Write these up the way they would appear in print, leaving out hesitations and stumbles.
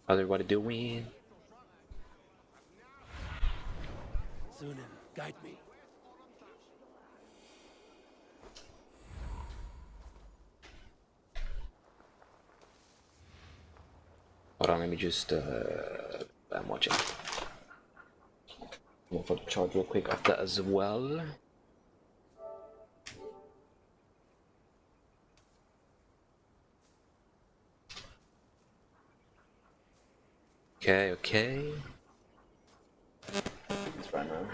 How's everybody doing? Sunan, guide me. Hold on, let me just I'm watching. Go for the charge real quick after as well. Okay. Let's run now.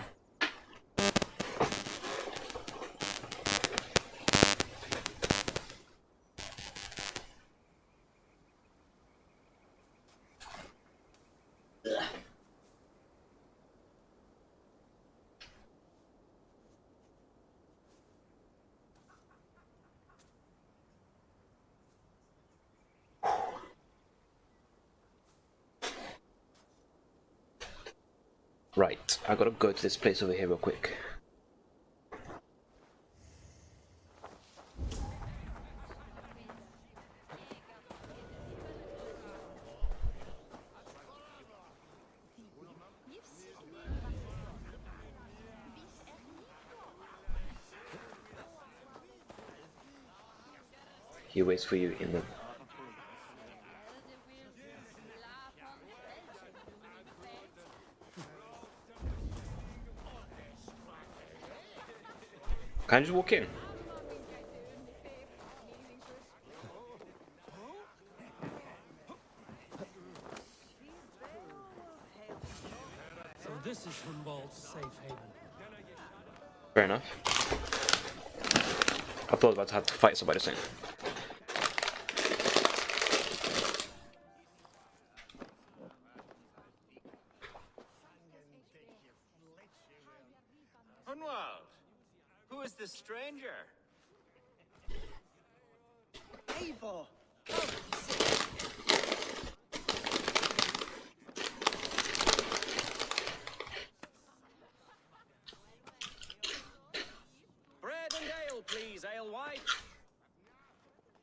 Right, I gotta go to this place over here real quick. He waits for you in the... Can I just walk in? So this is Hunwald's safe haven. Fair enough. I thought about to have to fight somebody soon. Hunwald, who is this stranger? Eivor! Bread and ale, please, alewife.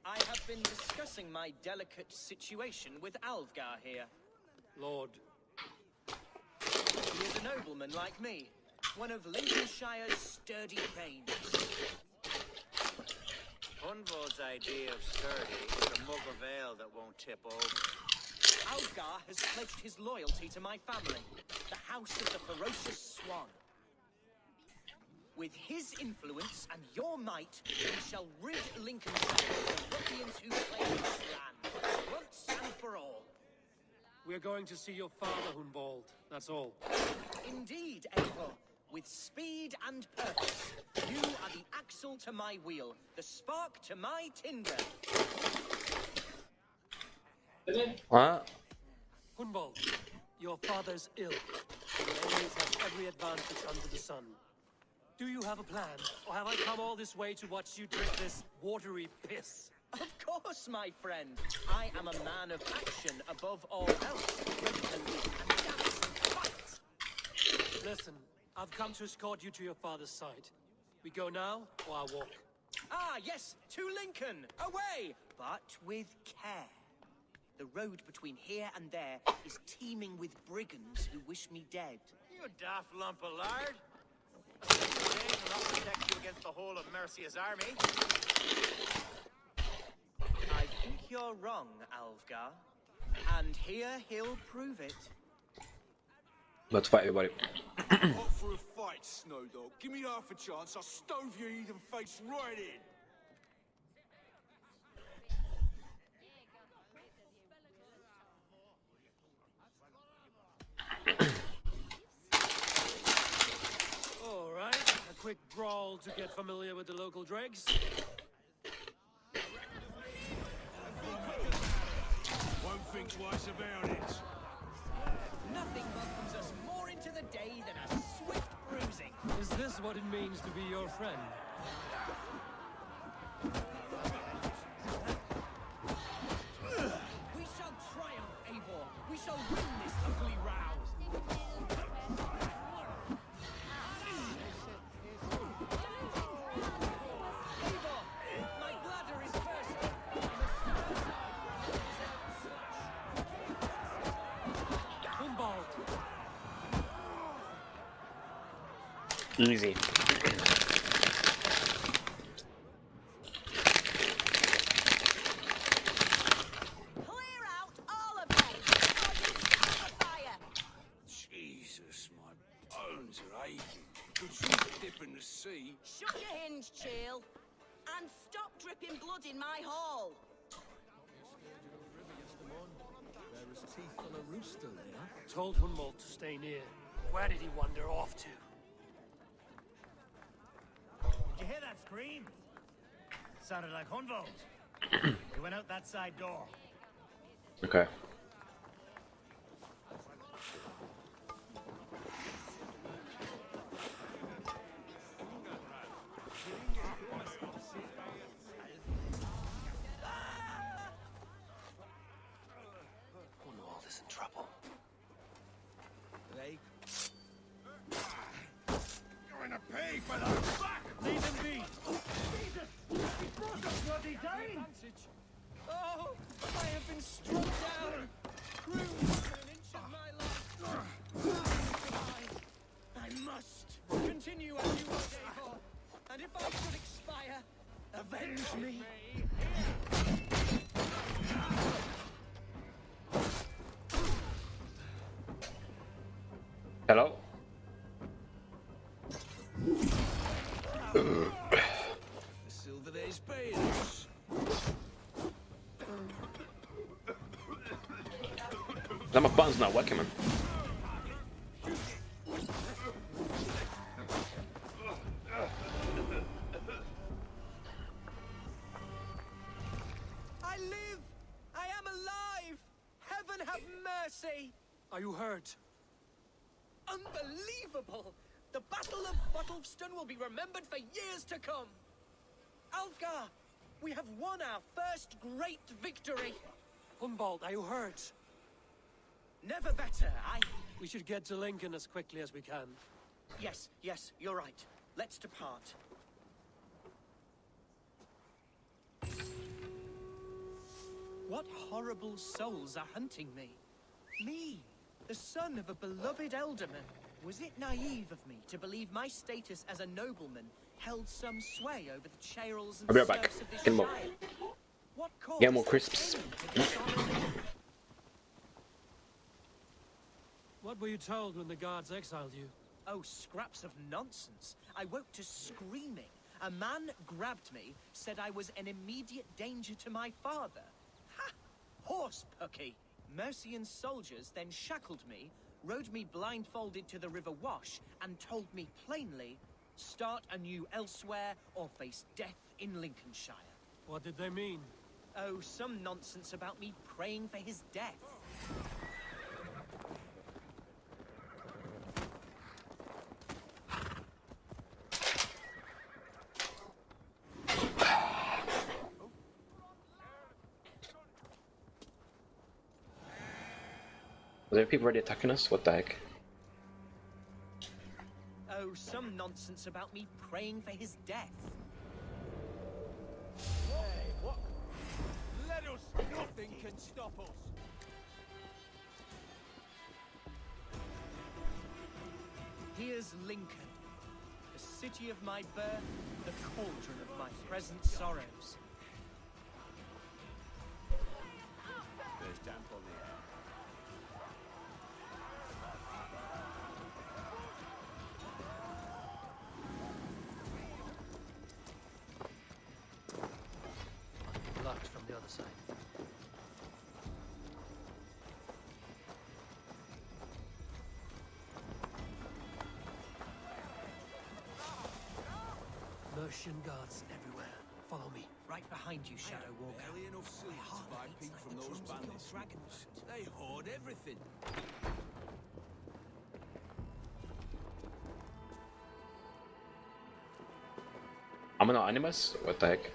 I have been discussing my delicate situation with Alvgar here. Lord, He is a nobleman like me, one of Lincolnshire's sturdy thanes. Hunwald's idea of sturdy is a mug of ale that won't tip over. Alvgar has pledged his loyalty to my family, the House of the Ferocious Swan. With his influence and your might, we shall rid Lincolnshire of the ruffians who claim this land, once and for all. we're going to see your father, Hunwald. That's all. Indeed, Eivor. With speed and purpose, you are the axle to my wheel, the spark to my tinder. What? Hunwald, your father's ill. He will always have every advantage under the sun. Do you have a plan, or have I come all this way to watch you drink this watery piss? Of course, my friend. I am a man of action above all else. And dance and fight. Listen, I've come to escort you to your father's side. We go now, or I walk? Ah, yes, to Lincoln. Away! But with care. The road between here and there is teeming with brigands who wish me dead. You daft lump of lard. James will not protect you against the whole of Mercia's army. I think you're wrong, Alvgar. And here he'll prove it. Let's fight everybody. Up for a fight, Snowdog. Give me half a chance, I'll stove your heathen face right in. All right, a quick brawl to get familiar with the local dregs. Won't think twice about it. Nothing welcomes us more into the day than a swift bruising. Is this what it means to be your friend? We shall triumph, Eivor. We shall win this ugly row. Eivor, my bladder is thirsty. Easy. Clear out all of them before you start the fire. Jesus, my bones are aching. Could you dip in the sea? Shut your hinge, Chill, and stop dripping blood in my hall. Told Hunwald to stay near. Where did he wander off to? Did you hear that scream? Sounded like Hunwald. He went out that side door. Okay. Hunwald is in trouble. Hey. You're in a pay for that. Back! Leave him be! Jesus! He brought us bloody down! Oh, I have been struck down. Bruised within an inch of my life. I must continue as you were, Davor. And if I should expire, avenge me. Hello? The silver there's paying us. My button's not working, man. I live! I am alive! Heaven have mercy! Are you hurt? Unbelievable! The Battle of Bottleston will be remembered for years to come! Alfgar, we have won our first great victory! Hunwald, are you hurt? Never better, We should get to Lincoln as quickly as we can. Yes, you're right. Let's depart. What horrible souls are hunting me? Me, the son of a beloved elderman. Was it naive of me to believe my status as a nobleman held some sway over the chairels and I'll be right back. serfs of this Get more. shire? What caused Get more such crisps. pain to dishonor me? What were you told when the guards exiled you? Oh, scraps of nonsense. I woke to screaming. A man grabbed me, said I was an immediate danger to my father. Ha! Horse pucky. Mercian soldiers then shackled me, rode me blindfolded to the River Wash, and told me plainly, start anew elsewhere or face death in Lincolnshire. What did they mean? Oh, some nonsense about me praying for his death. Are there people already attacking us? What the heck? Oh, some nonsense about me praying for his death. Hey, what? Let us! Nothing can stop us! Here's Lincoln, the city of my birth, the cauldron of my present sorrows. There's damp on the air. Locked from the other side. Mercian guards everywhere. Follow me. Right behind you, Shadow Walker. Barely enough sleep to buy pink from those bandits. Dragons. They hoard everything. I'm an animus? What the heck?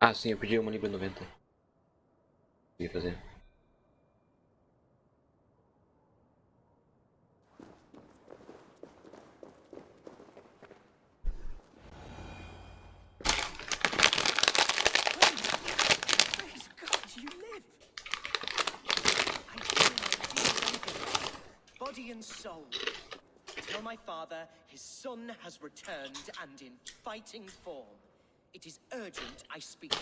Ah, sim, eu pedi uma libra 90. Ia fazer. soul. Tell my father his son has returned and in fighting form. It is urgent I speak.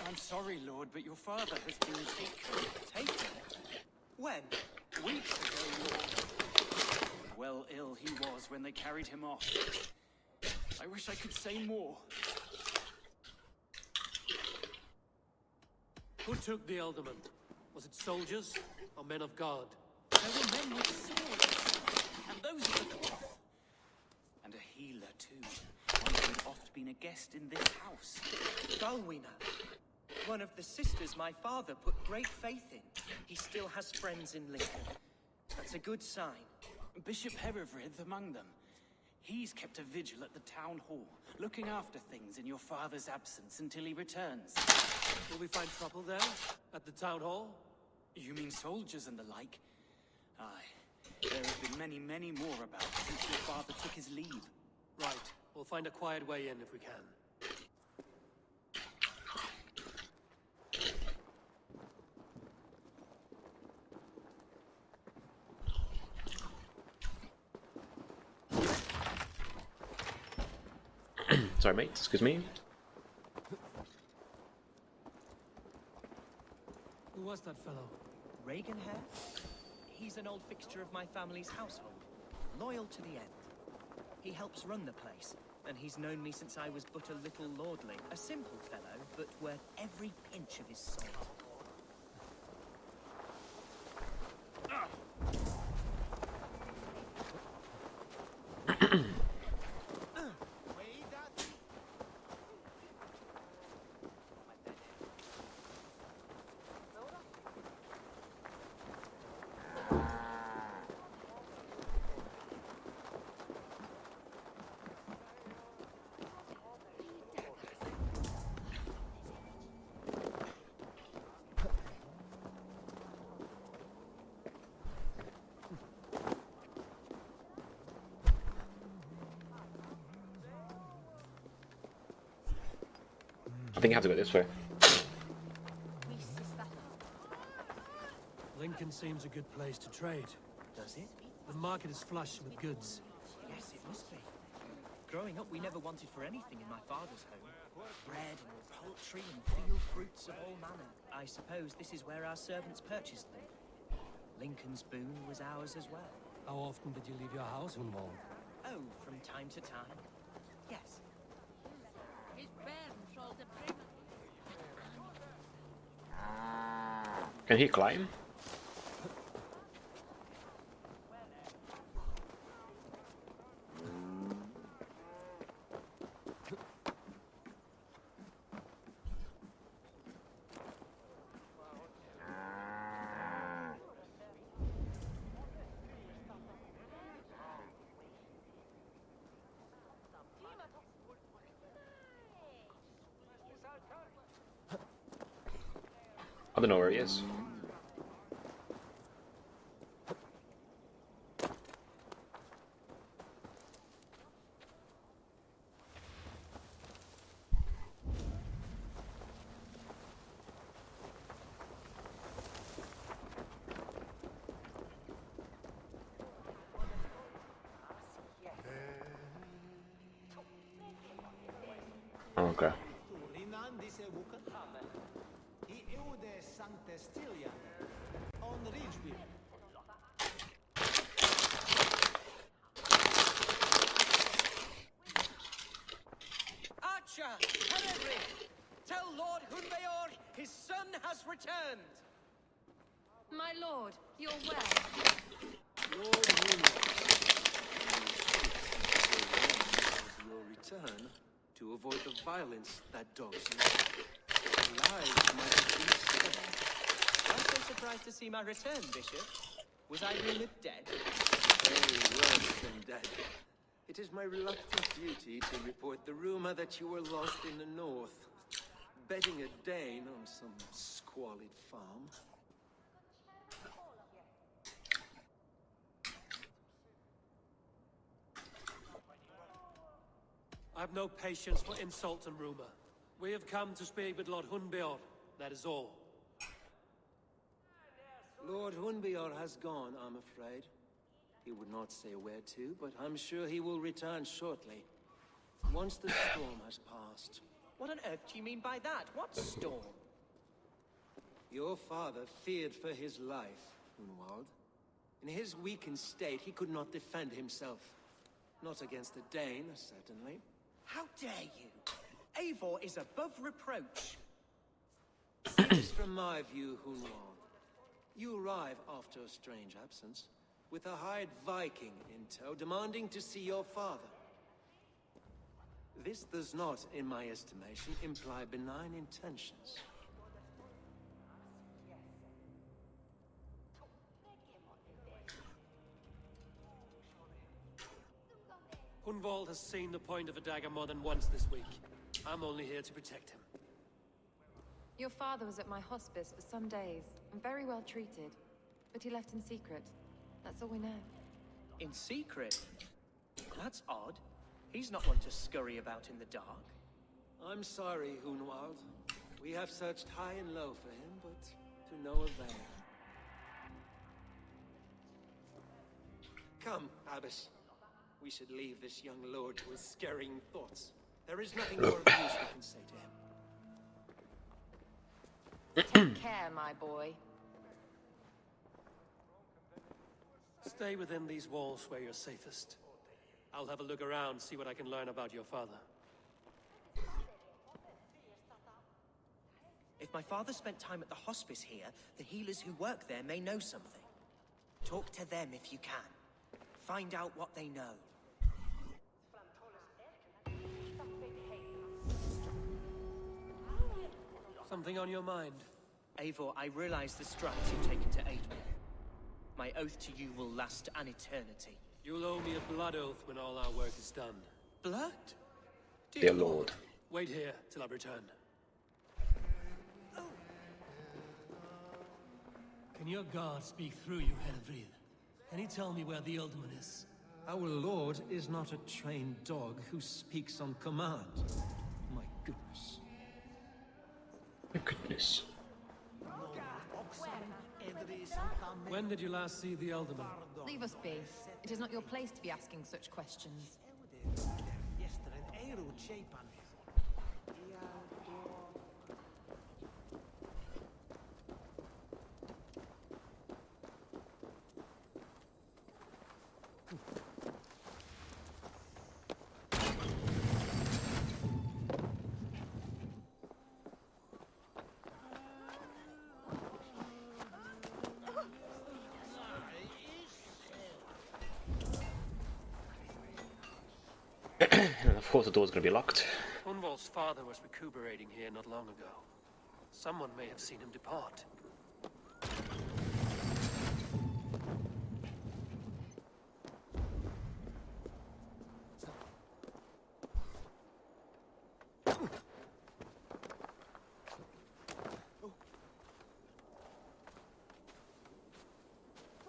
I'm sorry, Lord, but your father has been taken. Taken? When? Weeks ago, Lord. Well, ill he was when they carried him off. I wish I could say more. Who took the Elderman? Was it soldiers or men of God? There were men with swords, and those of the cloth. And a healer, too. One who had oft been a guest in this house. Galwina. One of the sisters my father put great faith in. He still has friends in Lincoln. That's a good sign. Bishop Herefrith among them. He's kept a vigil at the town hall, looking after things in your father's absence until he returns. Will we find trouble there? At the town hall? You mean soldiers and the like? Aye. There have been many, many more about since your father took his leave. Right. We'll find a quiet way in if we can. Sorry, mate. Excuse me. Who was that fellow? Reagan Hare? He's an old fixture of my family's household. Loyal to the end. He helps run the place, and he's known me since I was but a little lordling. A simple fellow, but worth every pinch of his salt. I think I have to go this way. Lincoln seems a good place to trade. Does it? The market is flush with goods. Yes, it must be. Growing up, we never wanted for anything in my father's home. Bread and poultry and field fruits of all manner. I suppose this is where our servants purchased them. Lincoln's boon was ours as well. How often did you leave your house, Hunwald? Oh, from time to time. Yes. Can he climb? I don't know where he is. Okay. Archer! Herefrith! Tell Lord Hunbeor his son has returned! My lord, you're well. Lord your return to avoid the violence that dogs you. Lives might be spared. I'm so surprised to see my return, Bishop. Was I rumored dead? Very worse than dead. It is my reluctant duty to report the rumor that you were lost in the north, bedding a Dane on some squalid farm. I've no patience for insult and rumor. We have come to speak with Lord Hunbeor, that is all. Lord Hunbior has gone, I'm afraid. He would not say where to, but I'm sure he will return shortly. Once the storm has passed. What on earth do you mean by that? What storm? Your father feared for his life, Hunwald. In his weakened state, he could not defend himself. Not against a Dane, certainly. How dare you? Eivor is above reproach. See this from my view, Hunwald. You arrive after a strange absence, with a hired Viking in tow, demanding to see your father. This does not, in my estimation, imply benign intentions. Hunwald has seen the point of a dagger more than once this week. I'm only here to protect him. Your father was at my hospice for some days, and very well treated. But he left in secret. That's all we know. In secret? That's odd. He's not one to scurry about in the dark. I'm sorry, Hunwald. We have searched high and low for him, but to no avail. Come, Abbess. We should leave this young lord to his scurrying thoughts. There is nothing more of use we can say to him. Take care, my boy. Stay within these walls where you're safest. I'll have a look around, see what I can learn about your father. If my father spent time at the hospice here, the healers who work there may know something. Talk to them if you can. Find out what they know. Something on your mind? Eivor, I realize the strides you've taken to aid me. My oath to you will last an eternity. You'll owe me a blood oath when all our work is done. Blood? Dear Lord. Wait here till I return. Can your guard speak through you, Henry? Can he tell me where the Alderman is? Our lord is not a trained dog who speaks on command. My goodness. My goodness. When did you last see the Alderman? Leave us be. It is not your place to be asking such questions. And of course the door's gonna be locked. Hunwald's father was recuperating here not long ago. Someone may have seen him depart.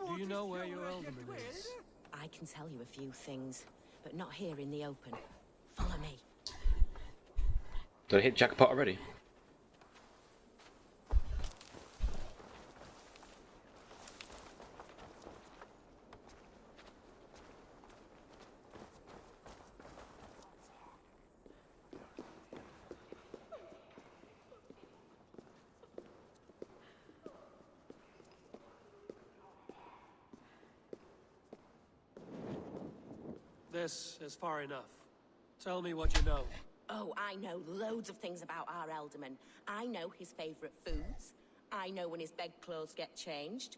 Do you know where your Alderman is? I can tell you a few things, but not here in the open. Follow me. Did I hit jackpot already? This is far enough. Tell me what you know. Oh, I know loads of things about our Alderman. I know his favorite foods. I know when his bedclothes get changed.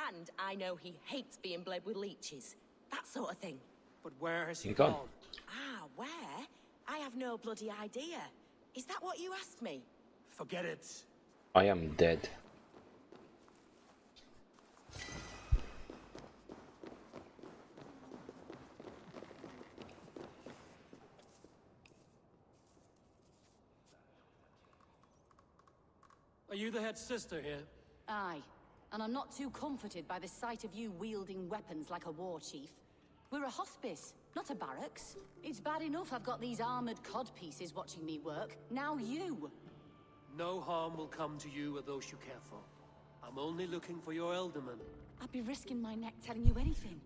And I know he hates being bled with leeches. That sort of thing. But where has he He gone. gone? Ah, where? I have no bloody idea. Is that what you asked me? Forget it. I am dead. Are you the head sister here? Aye, and I'm not too comforted by the sight of you wielding weapons like a war chief. We're a hospice, not a barracks. It's bad enough I've got these armored codpieces watching me work. Now you! No harm will come to you or those you care for. I I'm only looking for your Elderman. I'd be risking my neck telling you anything.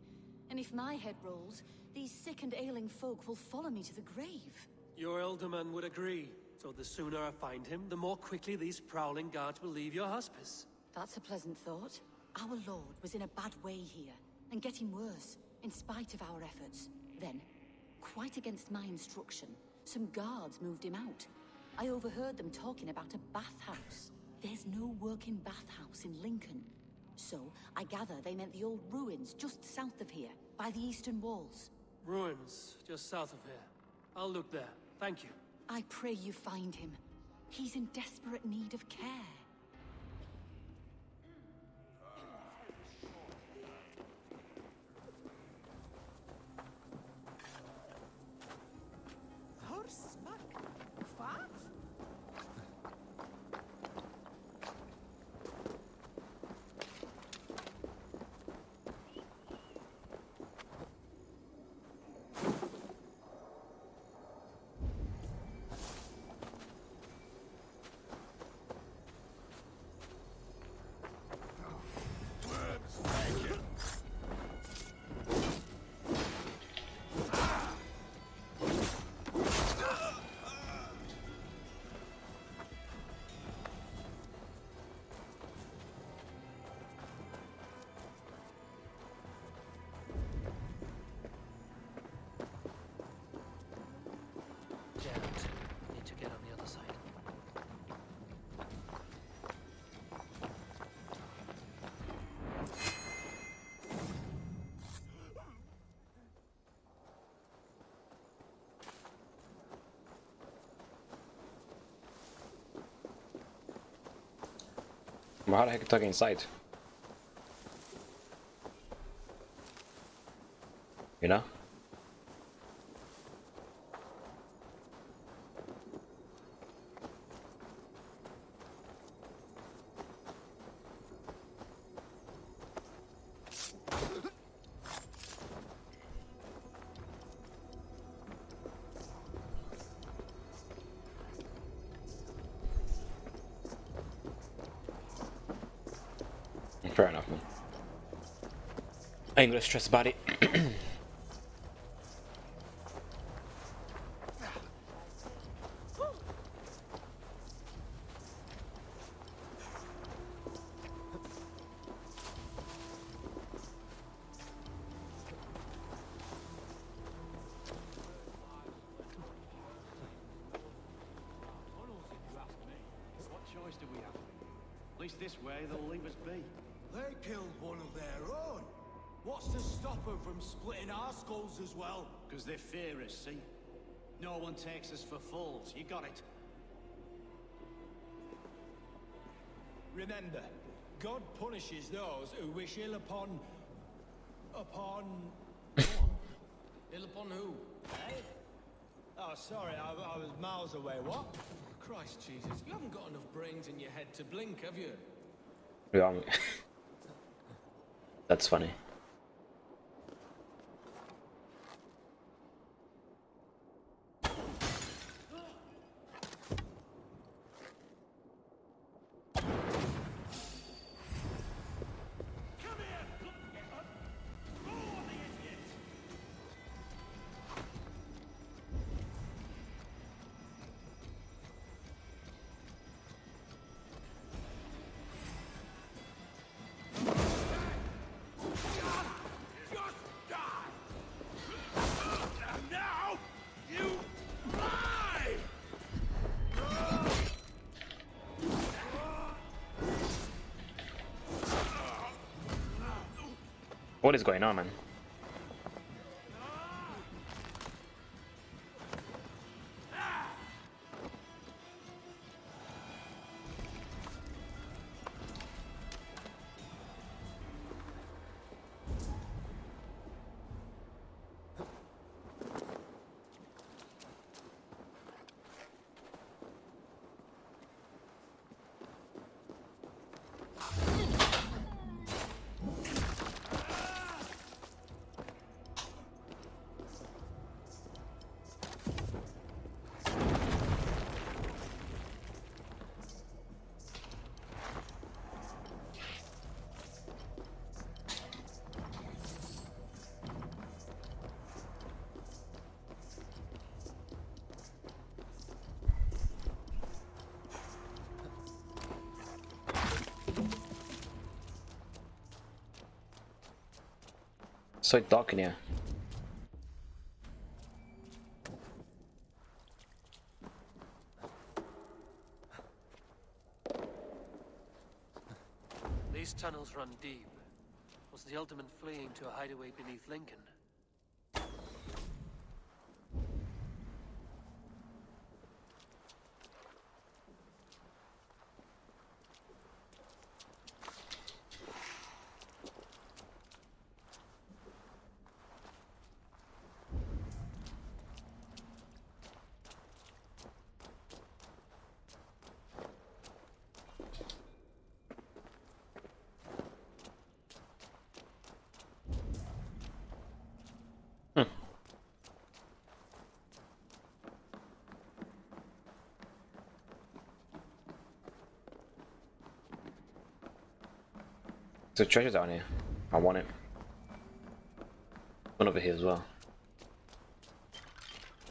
And if my head rolls, these sick and ailing folk will follow me to the grave. Your Elderman would agree. So the sooner I find him, the more quickly these prowling guards will leave your hospice. That's a pleasant thought. Our lord was in a bad way here, and getting worse, in spite of our efforts. Then, quite against my instruction, some guards moved him out. I overheard them talking about a bathhouse. There's no working bathhouse in Lincoln. So, I gather they meant the old ruins just south of here, by the eastern walls. Ruins, just south of here. I'll look there. Thank you. I pray you find him. He's in desperate need of care. Need to get on the other side. Well, how the heck do I get inside? You know? Fair enough, man. I ain't gonna stress about it. What choice do we have? At least this way they'll leave us be. They killed one of their own. What's to stop them from splitting our skulls as well? Because they fear us, see? No one takes us for fools. You got it. Remember, God punishes those who wish ill upon... Ill upon who? Eh? Oh, sorry, I was miles away. What? Christ Jesus, you haven't got enough brains in your head to blink, have you? Yeah, that's funny. What is going on, man? so dark in here. These tunnels run deep. Was the Ultimate fleeing to a hideaway beneath Lincoln? There's a treasure down here. I want it. One over here as well.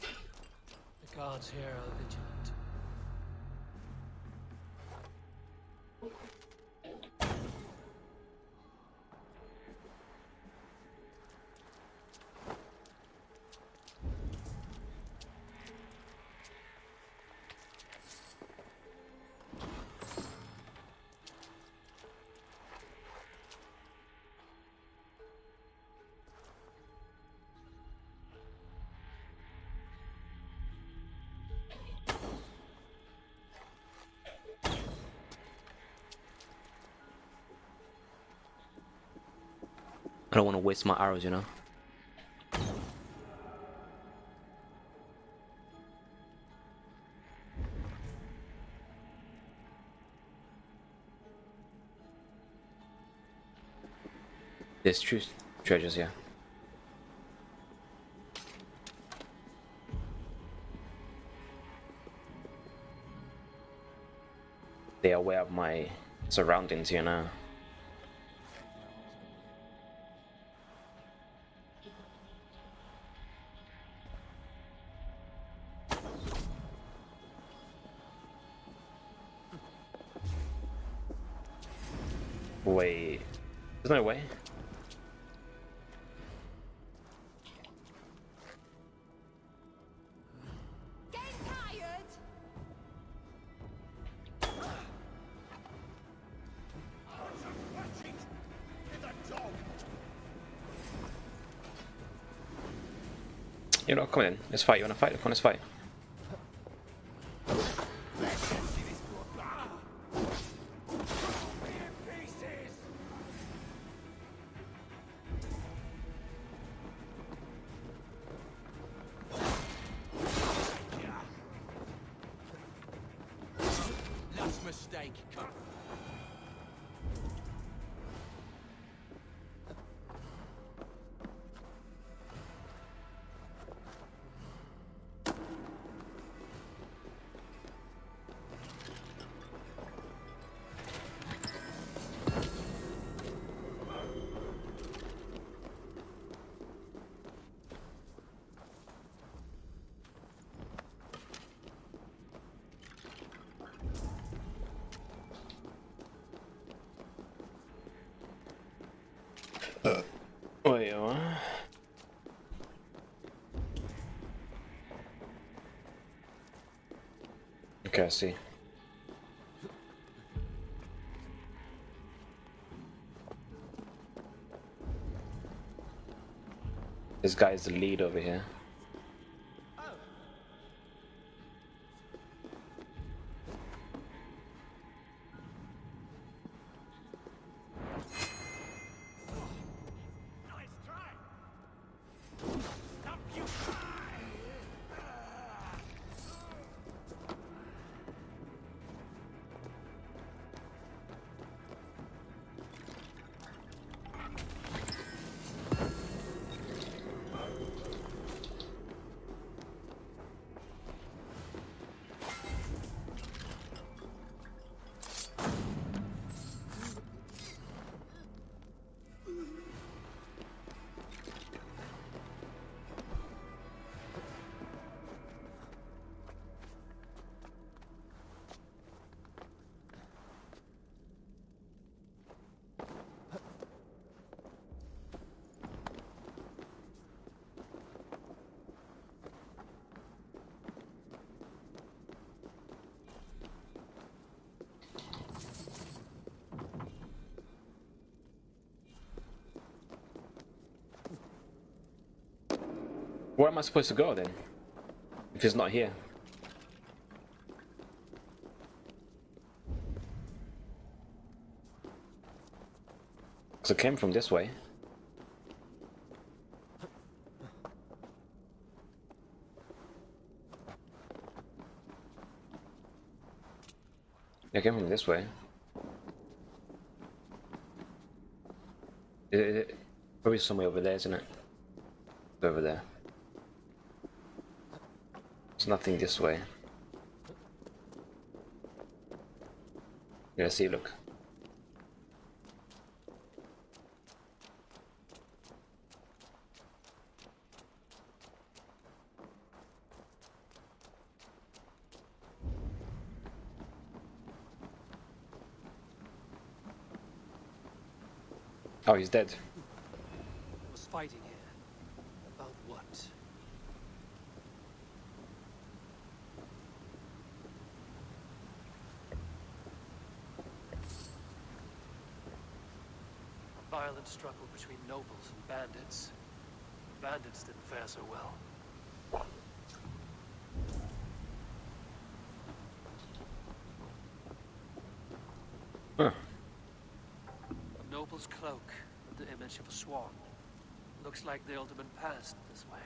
The guards here are vigilant. I don't want to waste my arrows, you know. There's true treasures here. They are aware of my surroundings here now. Wait, there's no way. You know, come in. Let's fight. You wanna fight? Come on, let's fight. Last mistake. Wait, what? Okay, I see. This guy is the lead over here. Where am I supposed to go then? If it's not here? Because I came from this way. I came from this way. Probably somewhere over there, isn't it? Over there. There's nothing this way. Yeah, see, look. Oh, he's dead. Was fighting here. About what? A violent struggle between nobles and bandits. The bandits didn't fare so well. Huh. A noble's cloak with the image of a swan. Looks like the alderman passed this way.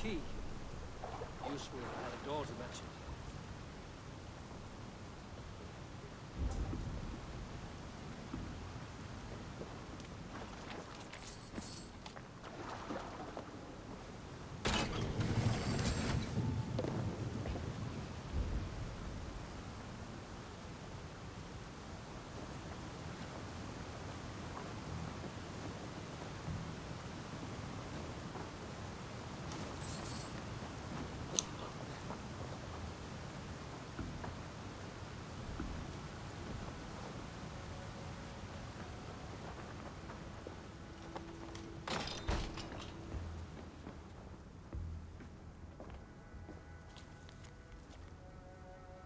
Key. Useful if I had a door to match it.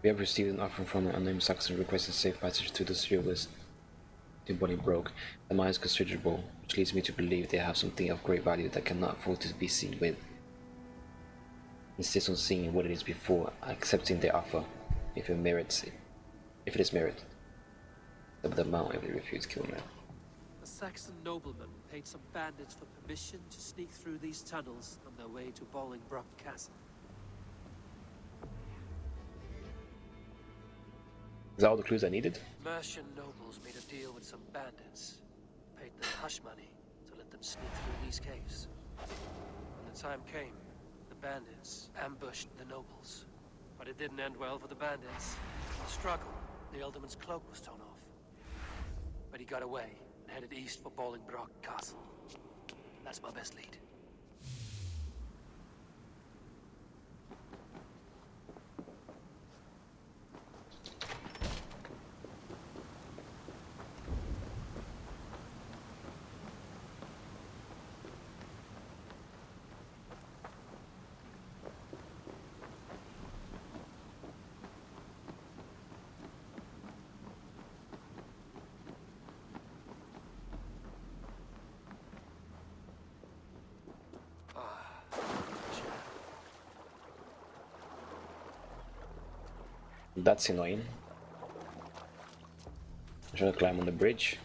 We have received an offer from an unnamed Saxon requesting safe passage to the Seerless. The body broke. The mine is considerable, which leads me to believe they have something of great value that cannot afford to be seen with. Insist on seeing what it is before accepting their offer, if it is merit. The amount if they refuse kill me. A Saxon nobleman paid some bandits for permission to sneak through these tunnels on their way to Bolingbroke Castle. Is that all the clues I needed? Mercian nobles made a deal with some bandits, paid them hush money to let them sneak through these caves. When the time came, the bandits ambushed the nobles. But it didn't end well for the bandits. In the struggle, the Elderman's cloak was torn off. But he got away and headed east for Bolingbroke Castle. That's my best lead. That's annoying. I'm trying to climb on the bridge.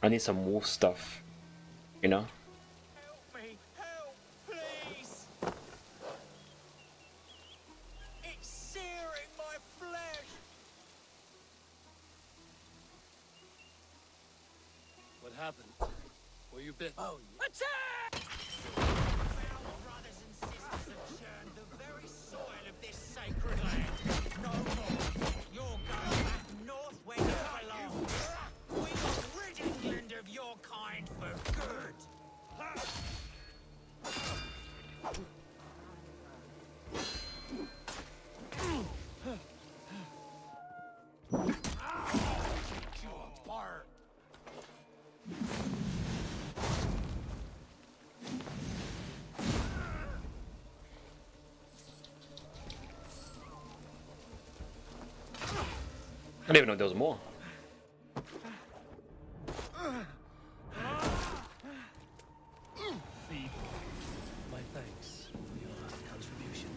I need some wolf stuff, you know? Help me! Help! Please! It's searing my flesh! What happened? Were you bit? Oh, attack! Our brothers and sisters have churned the very soil of this sacred land. No more. You're going back north where you belong. We will rid England of your kind for good. I didn't even know there was more. My thanks for your contribution.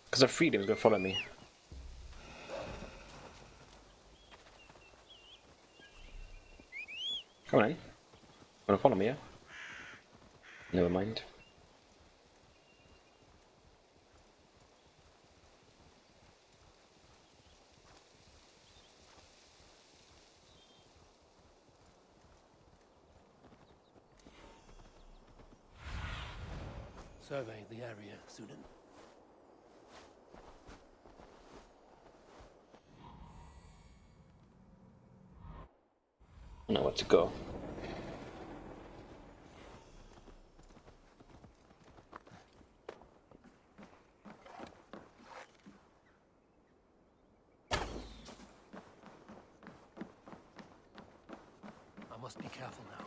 Because of freedom is gonna follow me. Come on. Wanna follow me, yeah? Never mind. Survey the area, Sunan. I know where to go. I must be careful now.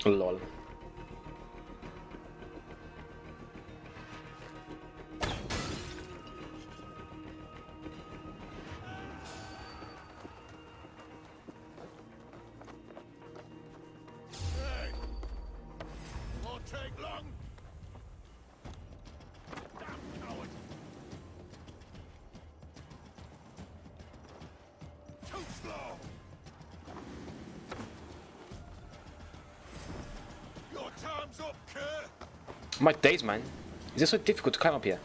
Lol. Hey! Won't take long! Damn coward! Too slow! Your time's up, Kerr! My days, man. Is it so difficult to climb up here?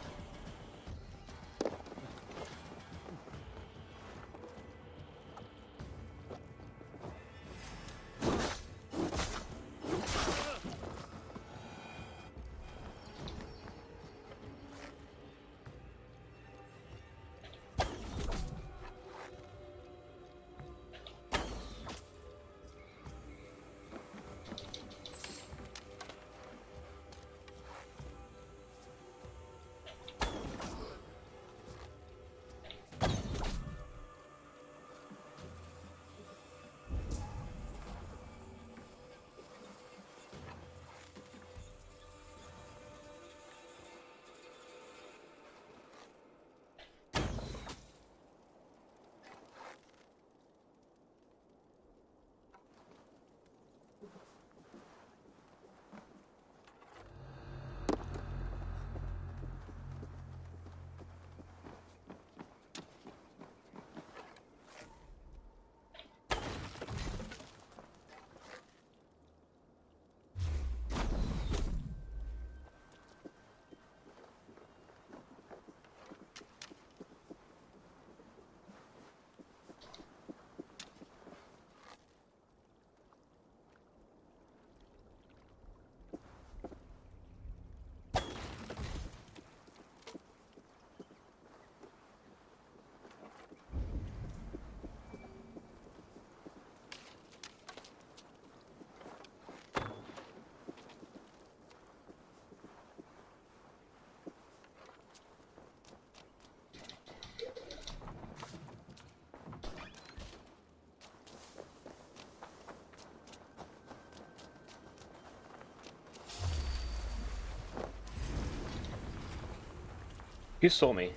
You saw me.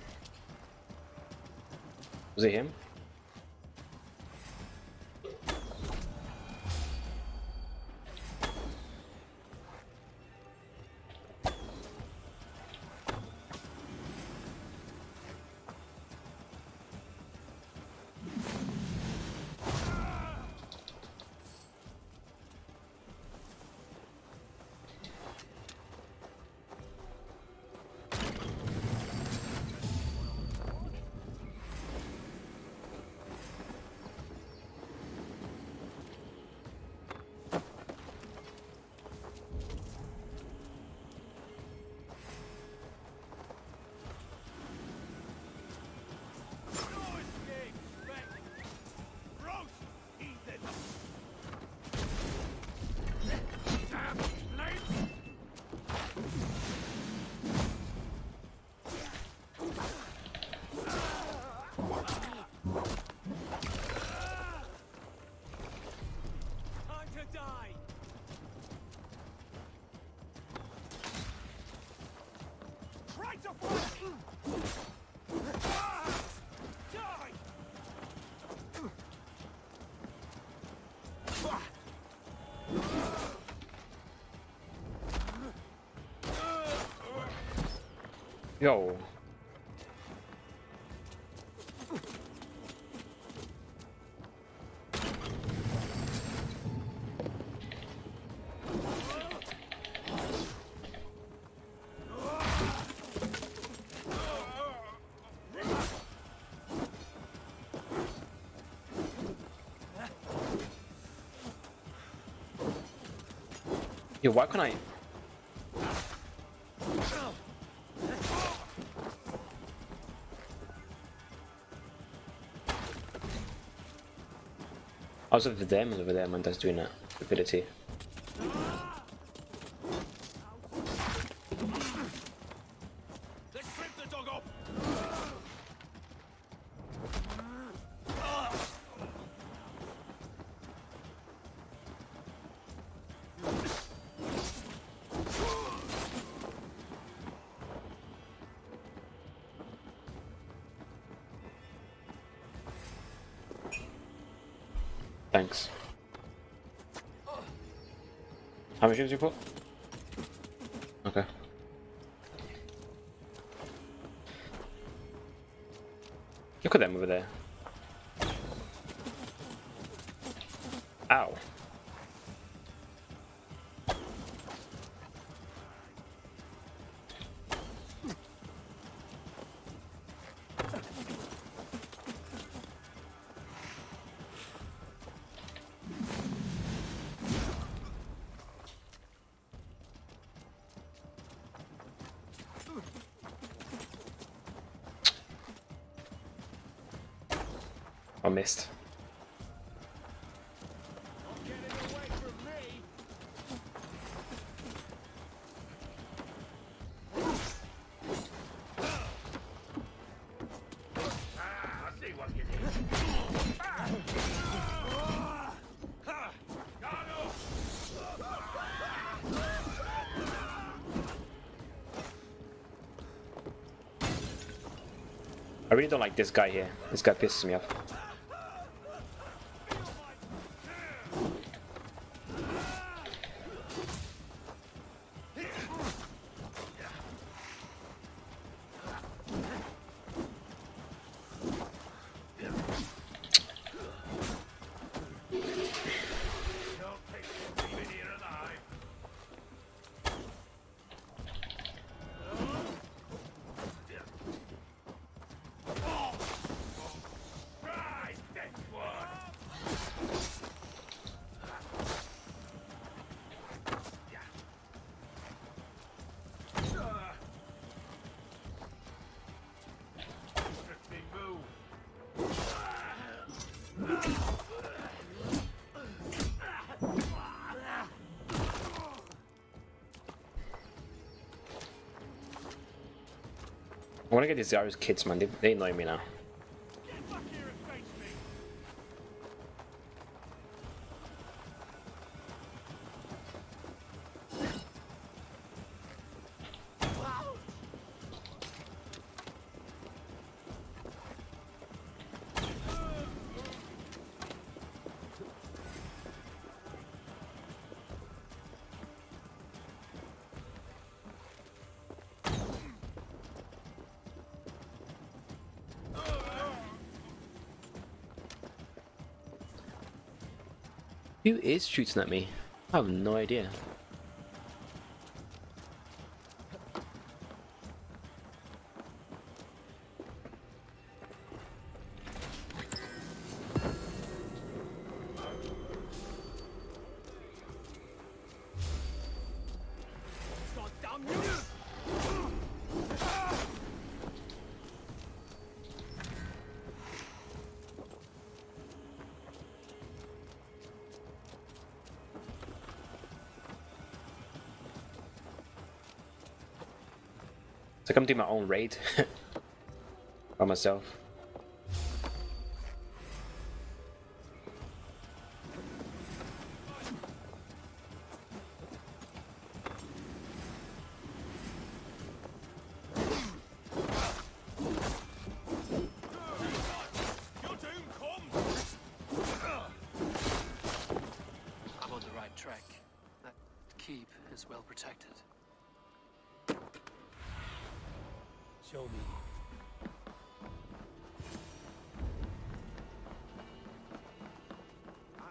Was it him? Yo. Yo, why can't I? I was over there, man, that's doing that ability. Let's strip the dog up. Thanks. How much did you put? Okay. Look at them over there. Ow. I missed. I really don't like this guy here. This guy pisses me off. I wanna get these Irish kids, man. They annoy me now. Who is shooting at me? I have no idea. So I'm doing my own raid by myself. I'm on the right track. That keep is well protected. Show me. I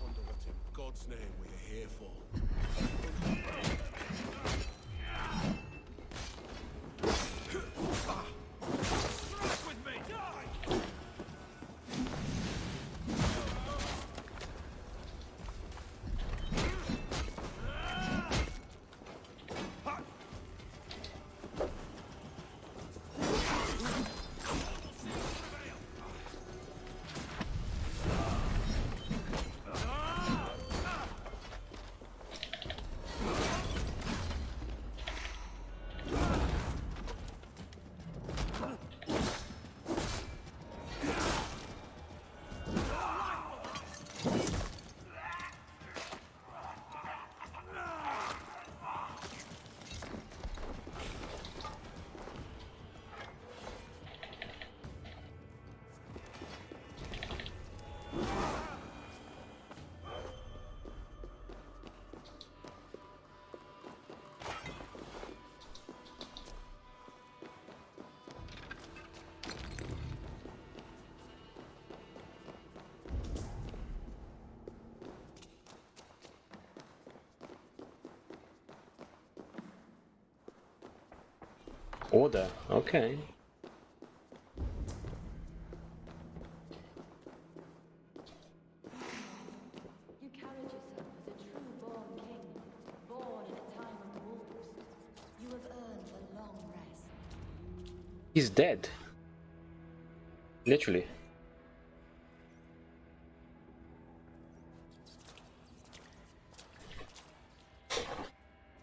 wonder what in God's name we're here for. Strike with me! Die! Order, okay. You carried yourself as a true-born king, born in a time of wolves. You have earned a long rest. He's dead. Literally.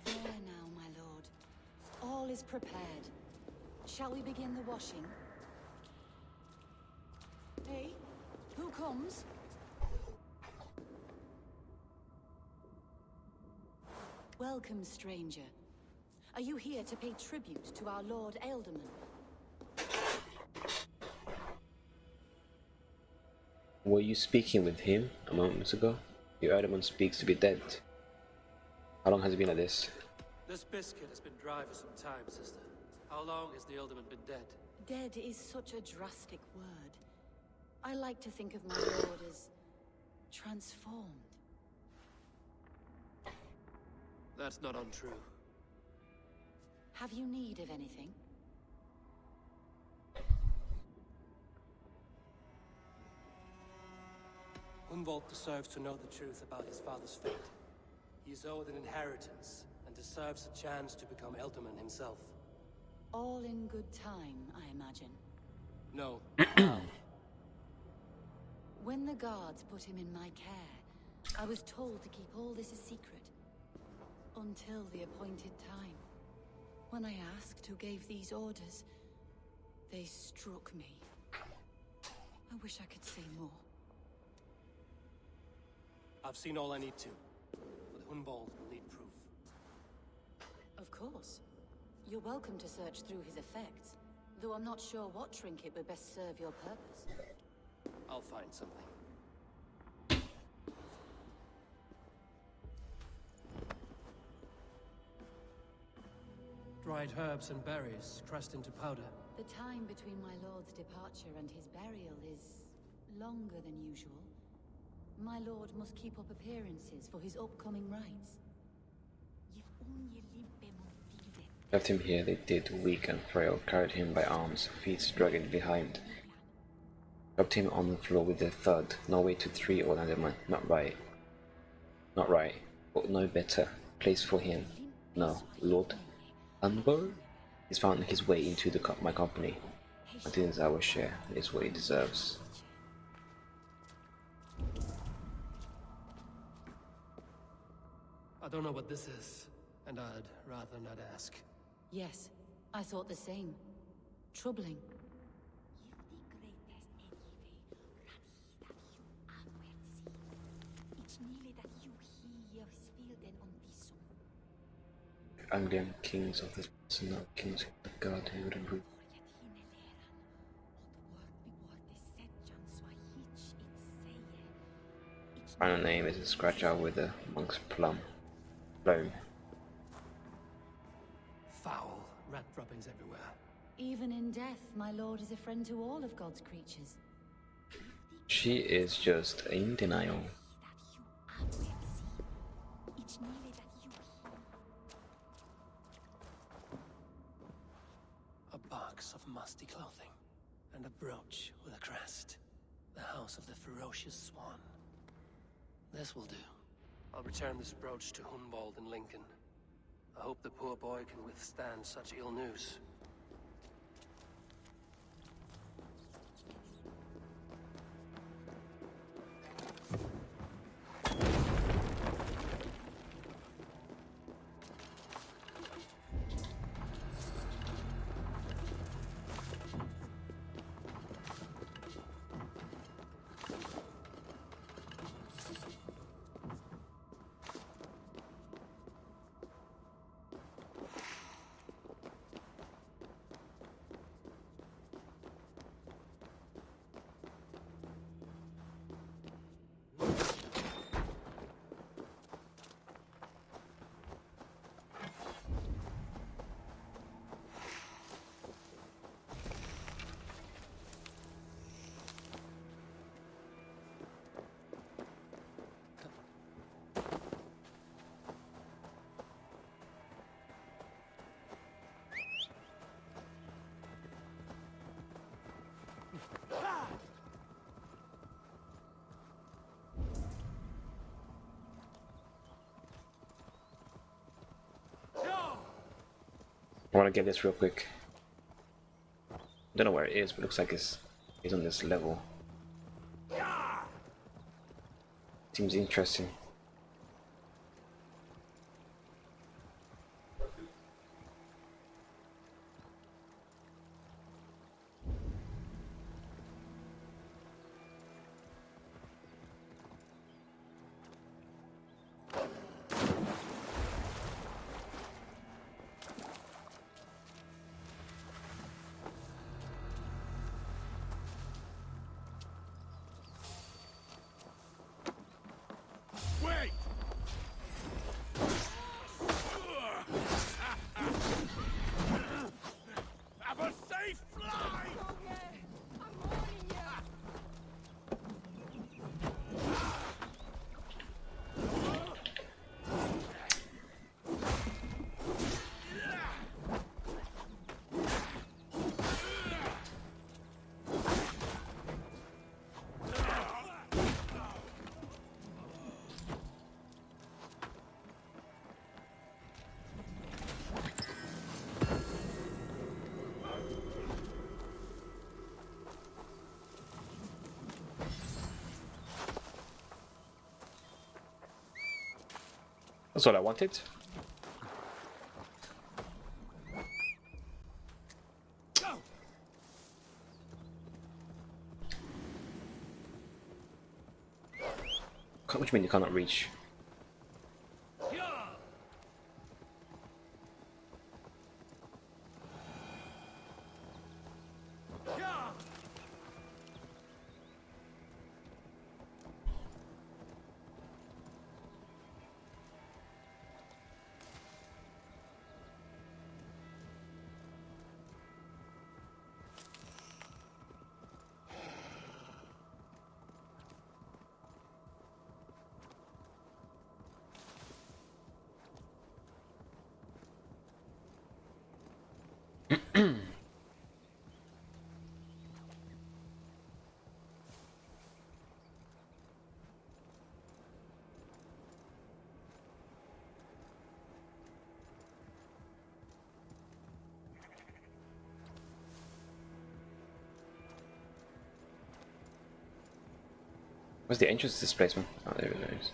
There now, my lord. All is prepared. Shall we begin the washing? Hey, who comes? Welcome, stranger. Are you here to pay tribute to our Lord Alderman? Were you speaking with him a moment ago? The Erdeman speaks to be dead. How long has it been like this? This biscuit has been dry for some time, sister. How long has the Alderman been dead? Dead is such a drastic word. I like to think of my lord as transformed. That's not untrue. Have you need of anything? Hunwald deserves to know the truth about his father's fate. He is owed an inheritance, and deserves a chance to become Alderman himself. All in good time, I imagine. No. When the guards put him in my care, I was told to keep all this a secret. Until the appointed time. When I asked who gave these orders, they struck me. I wish I could say more. I've seen all I need to, but Hunwald will need proof. Of course. You're welcome to search through his effects, though I'm not sure what trinket would best serve your purpose. I'll find something. Dried herbs and berries pressed into powder. The time between my lord's departure and his burial is longer than usual. My lord must keep up appearances for his upcoming rites. Left him here, they did, weak and frail, carried him by arms, feet dragging behind. Dropped him on the floor with a thud. No way to 3 or another. Not right. Not right. But no better place for him. No, Lord Anbor? He's found his way into my company. I think it's our share. It's what he deserves. I don't know what this is, and I'd rather not ask. Yes, I thought the same. Troubling. Anglian kings of this person, not kings of the god who would improve. Final name is a scratch out with a monk's plume. Foul rat droppings everywhere. Even in death, my lord is a friend to all of God's creatures. She is just in denial. A box of musty clothing, and a brooch with a crest. The house of the ferocious swan. This will do. I'll return this brooch to Hunwald in Lincoln. I hope the poor boy can withstand such ill news. I want to get this real quick. Don't know where it is, but it looks like it's on this level. Seems interesting. Wait! Have a safe flight! That's all I wanted. What do you mean you cannot reach? Where's the entrance displacement? Oh, there it is.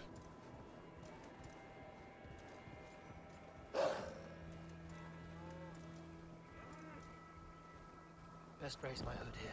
Best raise my hood here.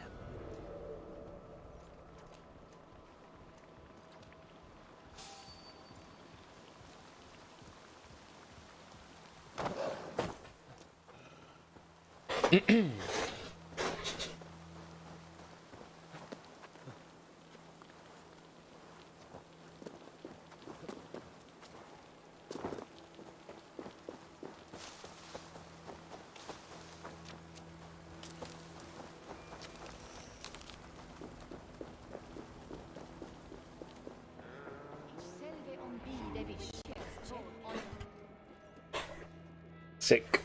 Sick.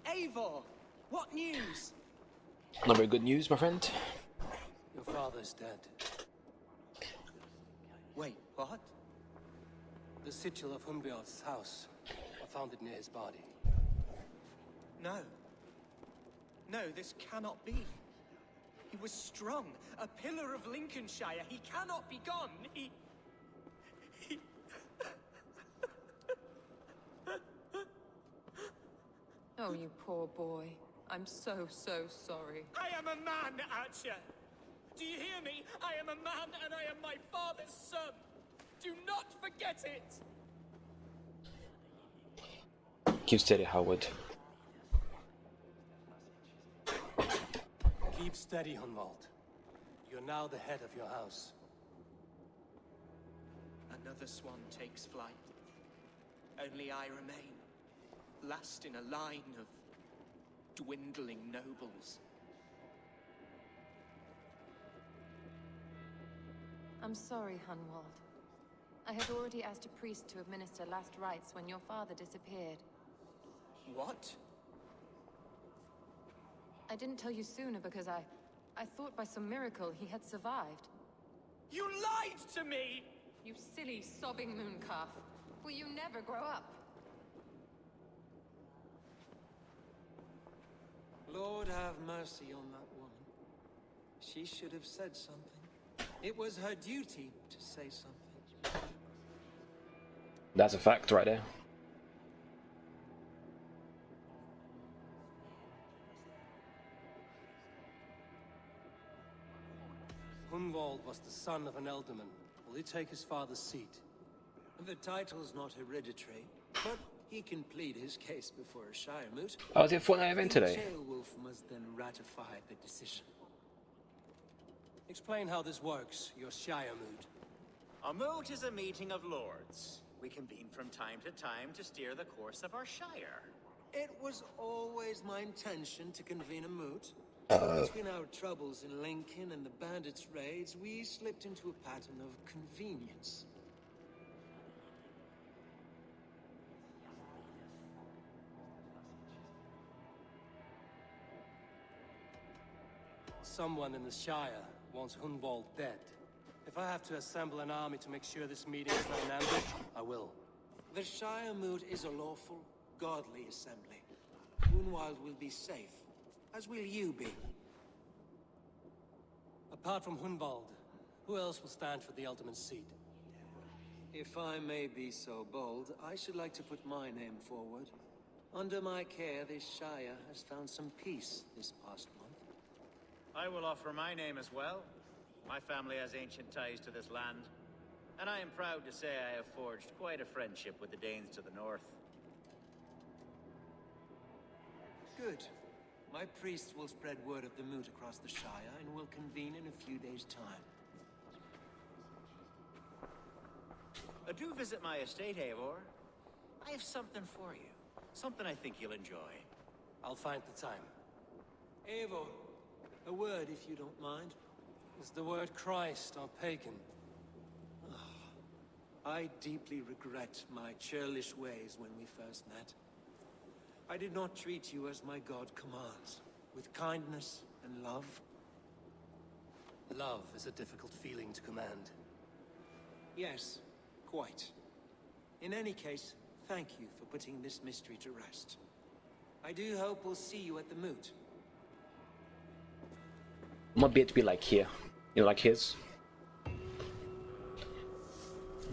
Eivor, what news? Not very good news, my friend. Your father's dead. Wait, what? The sigil of Hunbjorn's house. I found it near his body. No. No, this cannot be. He was strong, a pillar of Lincolnshire. He cannot be gone. He... Oh, you poor boy. I'm so sorry. I am a man, Archer. Do you hear me? I am a man and I am my father's son. Do not forget it. Keep steady, Howard. Keep steady, Hunwald. You're now the head of your house. Another swan takes flight. Only I remain, last in a line of dwindling nobles. I'm sorry, Hunwald. I had already asked a priest to administer last rites when your father disappeared. What? I didn't tell you sooner because I thought by some miracle he had survived. You lied to me! You silly, sobbing mooncalf. Will you never grow up? Lord have mercy on that woman. She should have said something. It was her duty to say something. That's a fact right there. Hunwald was the son of an ealdorman. Will he take his father's seat? The title's not hereditary, but he can plead his case before a Shire moot. I was in Fortnite event The today. Jailwolf must then ratify the decision. Explain how this works, your Shire moot. A moot is a meeting of lords. We convene from time to time to steer the course of our shire. It was always my intention to convene a moot. Between our troubles in Lincoln and the bandits' raids, we slipped into a pattern of convenience. Someone in the Shire wants Hunwald dead. If I have to assemble an army to make sure this meeting is not an ambush, I will. The Shire moot is a lawful, godly assembly. Hunwald will be safe, as will you be. Apart from Hunwald, who else will stand for the Ealdorman's seat? If I may be so bold, I should like to put my name forward. Under my care, this Shire has found some peace this past month. I will offer my name as well. My family has ancient ties to this land, and I am proud to say I have forged quite a friendship with the Danes to the north. Good. My priest will spread word of the moot across the Shire, and will convene in a few days' time. Do visit my estate, Eivor. I have something for you. Something I think you'll enjoy. I'll find the time. Eivor, a word if you don't mind. Is the word Christ or pagan? I deeply regret my churlish ways when we first met. I did not treat you as my god commands, with kindness and love. Love is a difficult feeling to command. Yes, quite. In any case, thank you for putting this mystery to rest. I do hope we'll see you at the moot. I want it to be like here. You know, like his. I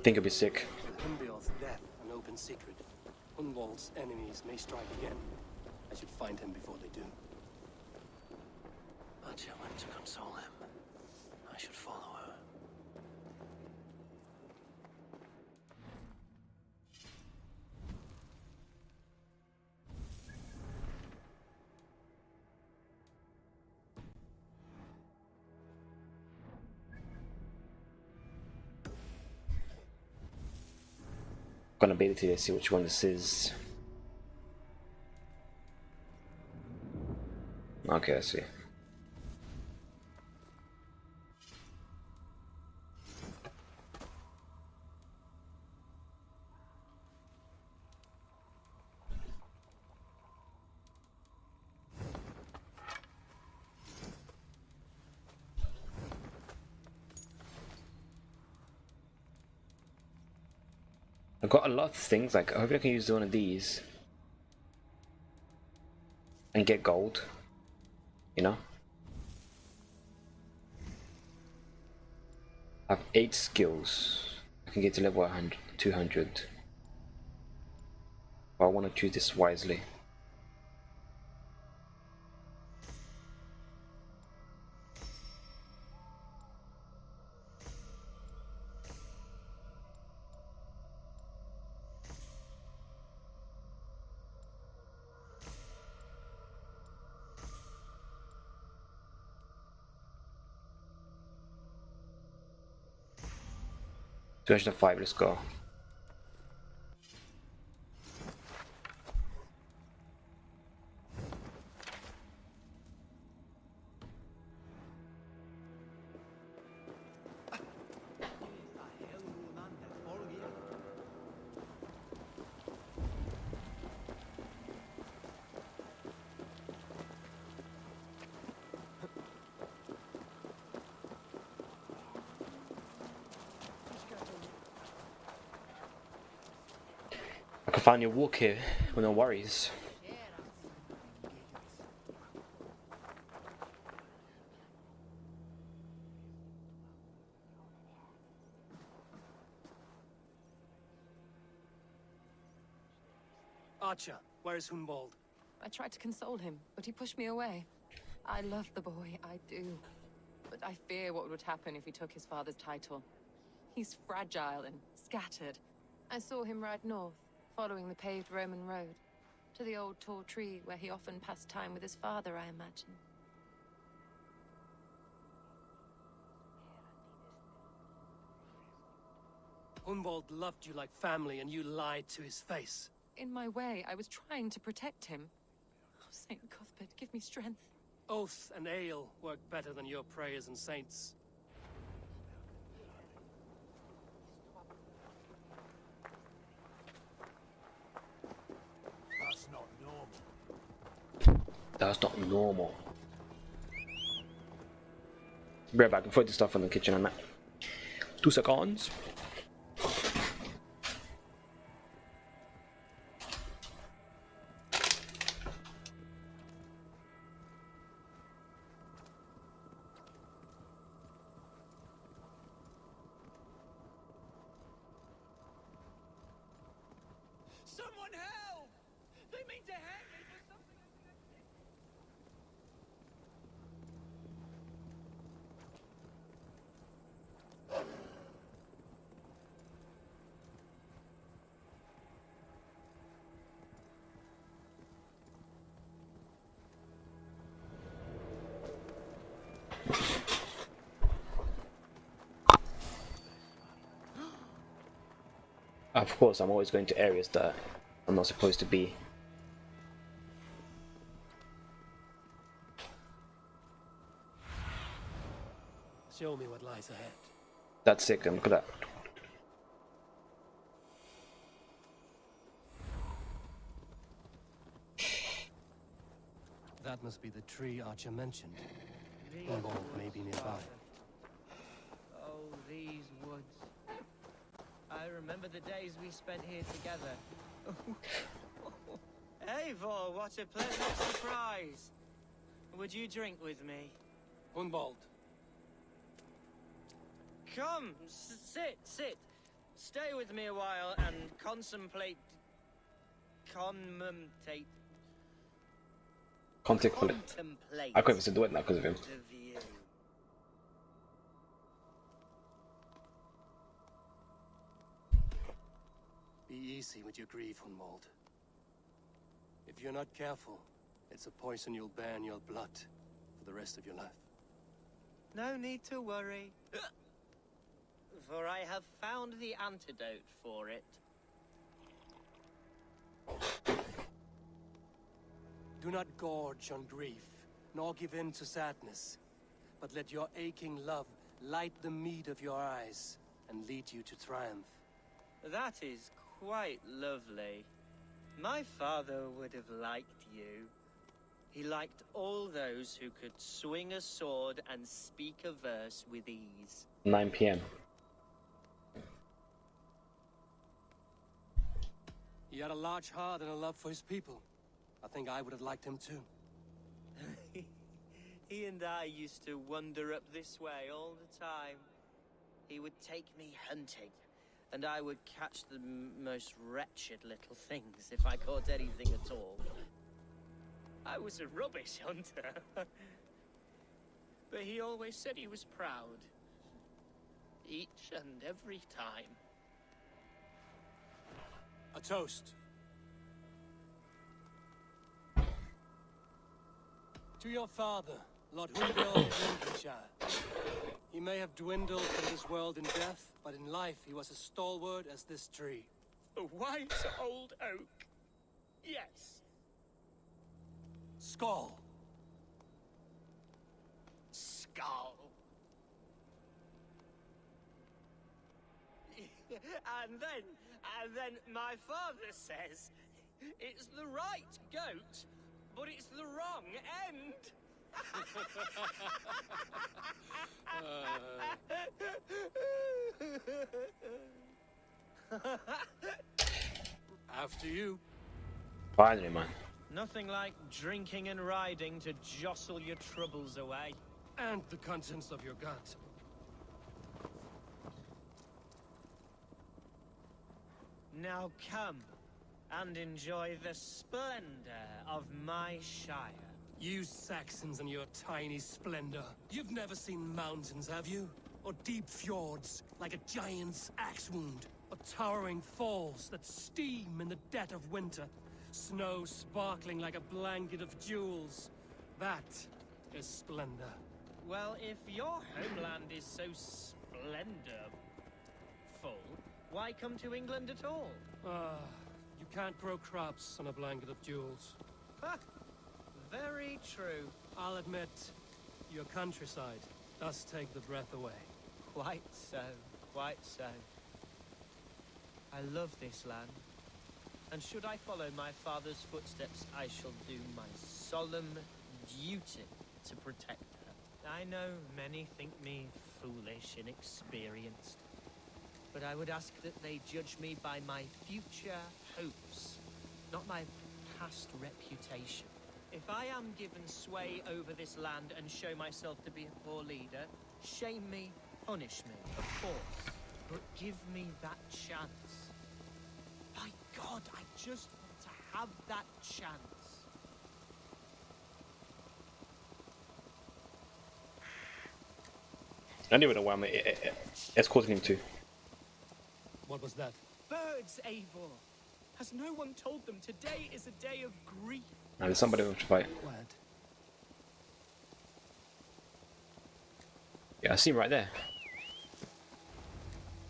think it'd be sick. With Humbeol's death an open secret, Hunwald's enemies may strike again. I should find him before they do. Archer went to console him. I should follow her. Gonna beat it to see which one this is. Okay, I see. I've got a lot of things, like I hope I can use one of these and get gold, you know? I have 8 skills. I can get to level 100, 200. But I want to choose this wisely. Version 5, let's go. I can finally walk here with no worries. Archer, where is Hunwald? I tried to console him, but he pushed me away. I love the boy, I do. But I fear what would happen if he took his father's title. He's fragile and scattered. I saw him ride north, following the paved Roman road, to the old tall tree where he often passed time with his father, I imagine. Hunwald loved you like family, and you lied to his face. In my way, I was trying to protect him. Oh, Saint Cuthbert, give me strength. Oath and ale work better than your prayers and saints. That's not normal. That's not normal. Be right back, I'll throw this stuff in the kitchen and that. 2 seconds. Someone help! They mean to hang me for something. of course, I'm always going to areas that I'm not supposed to be. Show me what lies ahead. That's sick, and look at that. That must be the tree Archer mentioned. Hunvold may be nearby. Oh, these woods. I remember the days we spent here together. Eivor, what a pleasant surprise! Would you drink with me? Hunvold. Come, sit. Stay with me a while and contemplate... Contemplate. I couldn't even do it now because of him. The view. Be easy with your grief, Hunvold. If you're not careful, it's a poison you'll bear in your blood for the rest of your life. No need to worry. For I have found the antidote for it. Do not gorge on grief, nor give in to sadness, but let your aching love light the mead of your eyes and lead you to triumph. That is quite lovely. My father would have liked you. He liked all those who could swing a sword and speak a verse with ease. 9 p.m. He had a large heart and a love for his people. I think I would have liked him too. He and I used to wander up this way all the time. He would take me hunting, and I would catch the most wretched little things if I caught anything at all. I was a rubbish hunter. But he always said he was proud. Each and every time. A toast. To your father, Lord Hunvold of Lincolnshire. He may have dwindled from this world in death, but in life he was as stalwart as this tree. A wise old oak. Yes. Skull. Skull. And then my father says it's the right goat, but it's the wrong end. After you. Finally, man. Nothing like drinking and riding to jostle your troubles away. And the contents of your gut. Now come and enjoy the splendor of my shire. You Saxons and your tiny splendor. You've never seen mountains, have you? Or deep fjords, like a giant's axe wound? Or towering falls that steam in the dead of winter? Snow sparkling like a blanket of jewels? That is splendor. Well, if your homeland is so splendorful, why come to England at all? You can't grow crops on a blanket of jewels. Ha! Very true. I'll admit, your countryside does take the breath away. Quite so, quite so. I love this land. And should I follow my father's footsteps, I shall do my solemn duty to protect her. I know many think me foolish, inexperienced. But I would ask that they judge me by my future hopes, not my past reputation. If I am given sway over this land and show myself to be a poor leader, shame me, punish me, of course. But give me that chance. My God, I just want to have that chance. I don't even know why I'm escorting him to. What was that? Birds, Eivor. Has no one told them today is a day of grief? And there's somebody who wants to fight. What? Yeah, I see him right there.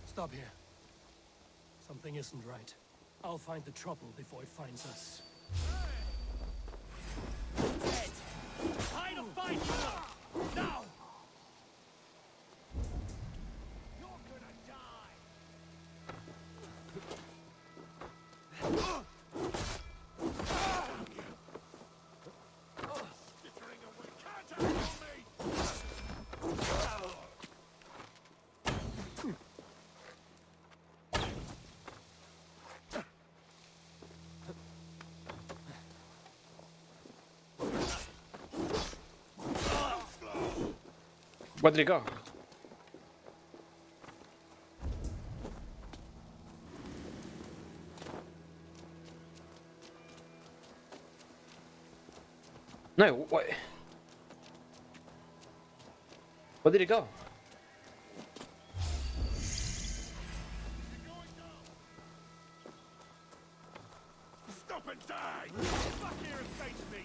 Stop here. Something isn't right. I'll find the trouble before it finds us. Dead! Time to fight for them! Now! You're gonna die! Skittering away, can't handle me! Where did he go? No, what? Where did he go? Stop and die! Back here and face me!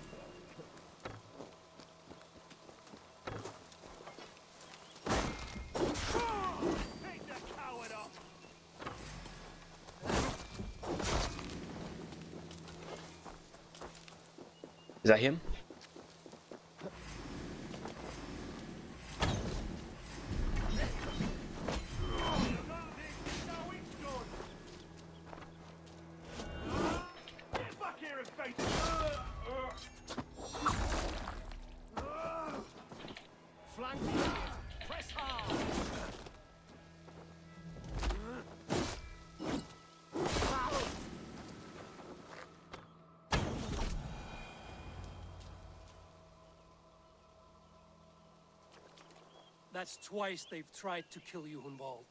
Take that coward up! Is that him? Get back here and face me! Flank me! Press hard! That's twice they've tried to kill you, Hunwald.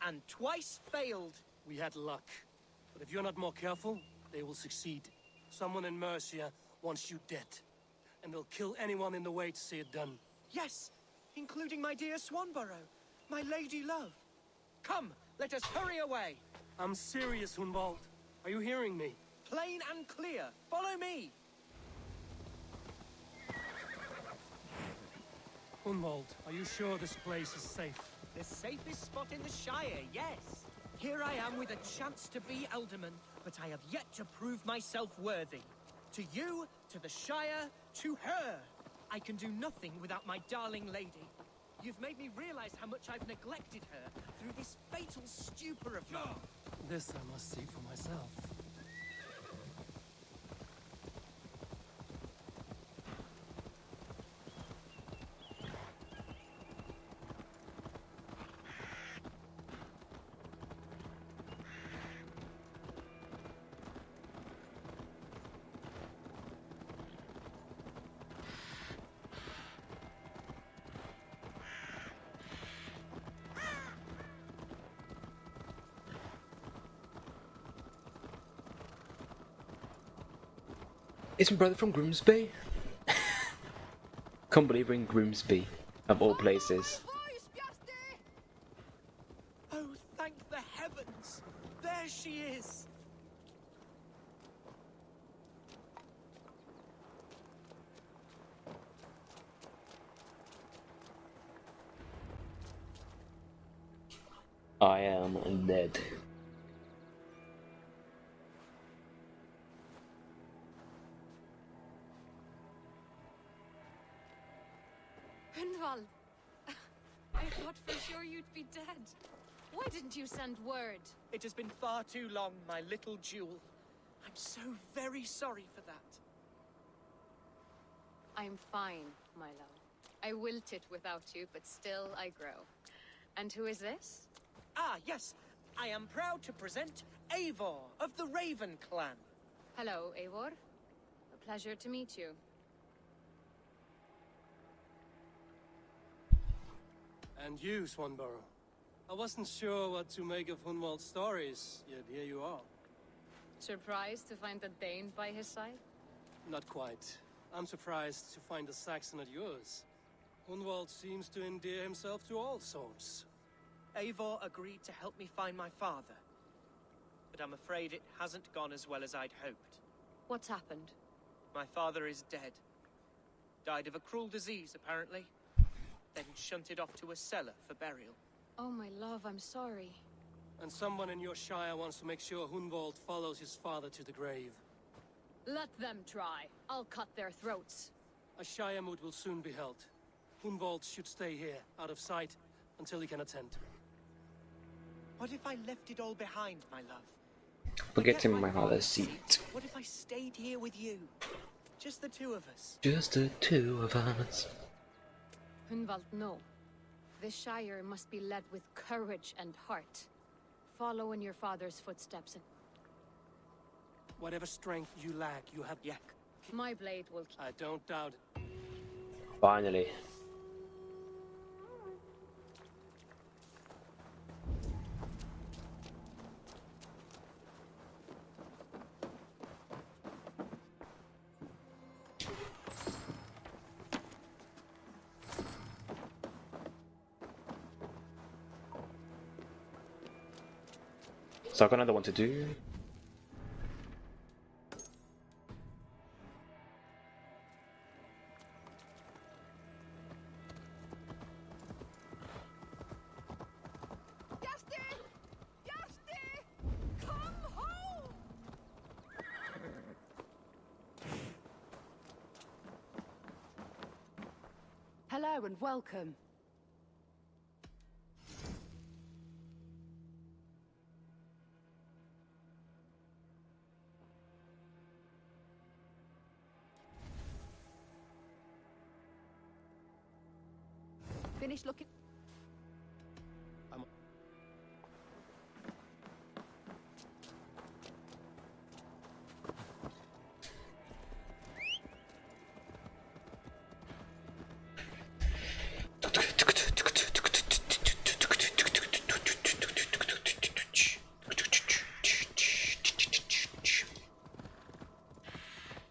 And twice failed. We had luck. But if you're not more careful, they will succeed. Someone in Mercia wants you dead. And they'll kill anyone in the way to see it done. Yes, including my dear Swanborough, my lady love. Come, let us hurry away. I'm serious, Hunwald. Are you hearing me? Plain and clear. Follow me. Hunwald, are you sure this place is safe? The safest spot in the Shire, yes. Here I am with a chance to be Alderman, but I have yet to prove myself worthy. To you, to the Shire, to her. I can do nothing without my darling lady. You've made me realize how much I've neglected her through this fatal stupor of mine. This I must see for myself. Is my brother from Grimsby? Can't believe we're in Grimsby, of all places. Oh, thank the heavens! There she is! I am dead. Hunwald, I thought for sure you'd be dead. Why didn't you send word? It has been far too long, my little jewel. I'm so very sorry for that. I'm fine, my love. I wilted without you, but still I grow. And who is this? Ah, yes. I am proud to present Eivor of the Raven clan. Hello, Eivor. A pleasure to meet you. And you, Swanborough. I wasn't sure what to make of Hunwald's stories, yet here you are. Surprised to find a Dane by his side? Not quite. I'm surprised to find a Saxon at yours. Hunwald seems to endear himself to all sorts. Eivor agreed to help me find my father. But I'm afraid it hasn't gone as well as I'd hoped. What's happened? My father is dead. Died of a cruel disease, apparently. Then shunted off to a cellar for burial. Oh, my love, I'm sorry. And someone in your shire wants to make sure Hunwald follows his father to the grave. Let them try. I'll cut their throats. A shire moot will soon be held. Hunwald should stay here, out of sight, until he can attend. What if I left it all behind, my love? Forgetting my father's seat. What if I stayed here with you? Just the two of us. Just the two of us. Hunwald, no. This Shire must be led with courage and heart. Follow in your father's footsteps and... Whatever strength you lack, you have... Yeah. My blade will... I don't doubt it. Finally. So I've got another one to do. Hello and welcome. Finish looking.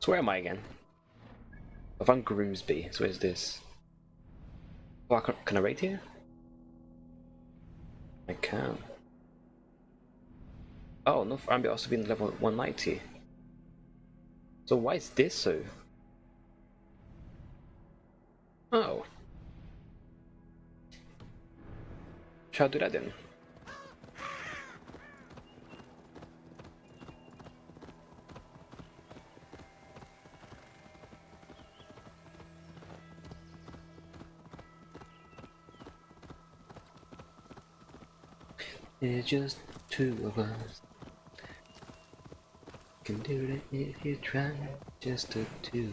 So where am I again? I found Grimsby, so where's this? Oh, can I raid here? I can. Oh, North Ambi also been level 190. So why is this so? Oh. Shall I do that then? It's just two of us. Can do it if you try. Just the two.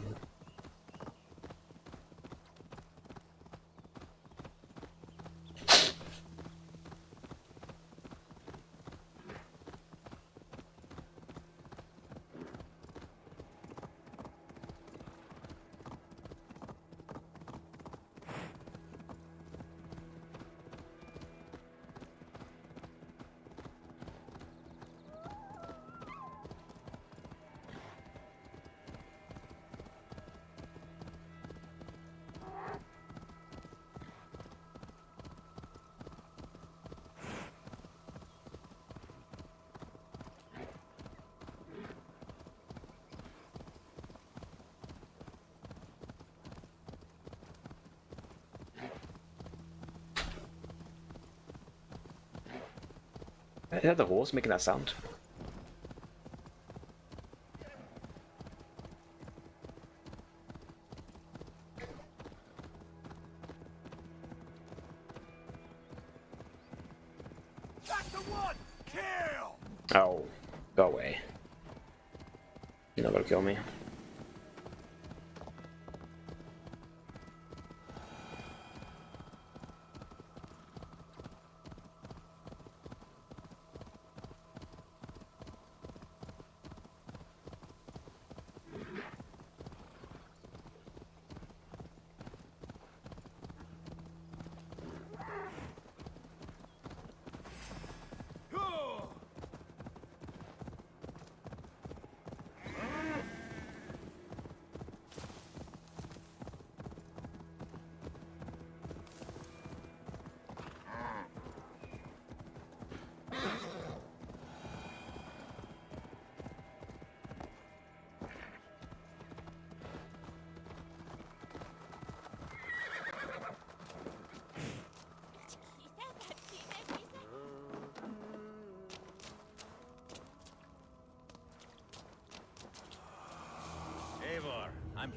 Is that the horse making that sound? That's the one! Kill! Oh, go away. You're not gonna kill me.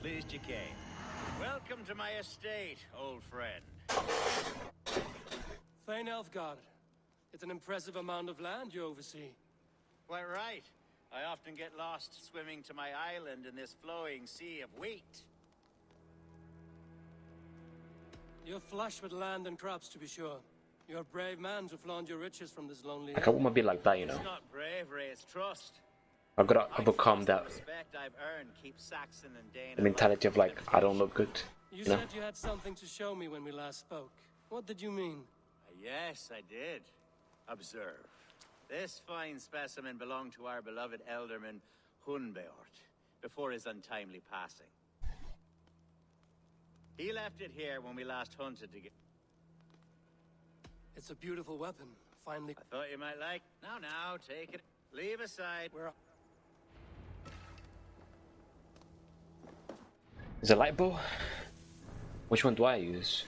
Pleased you came. Welcome to my estate, old friend. Thane Elfgard. It's an impressive amount of land you oversee. Quite right. I often get lost swimming to my island in this flowing sea of wheat. You're flush with land and crops, to be sure. You're a brave man to flaunt your riches from this lonely Like I want to be like that, you know. It's not bravery, it's trust. I've got to overcome that Respect I've earned keeps Saxon and Dane mentality of like I don't look good. You You know. said you had something to show me when we last spoke. What did you mean? Yes, I did. Observe. This fine specimen belonged to our beloved elderman Hunbeort before his untimely passing. He left it here when we last hunted together. It's a beautiful weapon. Finally. I thought you might like. Now, take it. Leave aside. Is it a light bow? Which one do I use?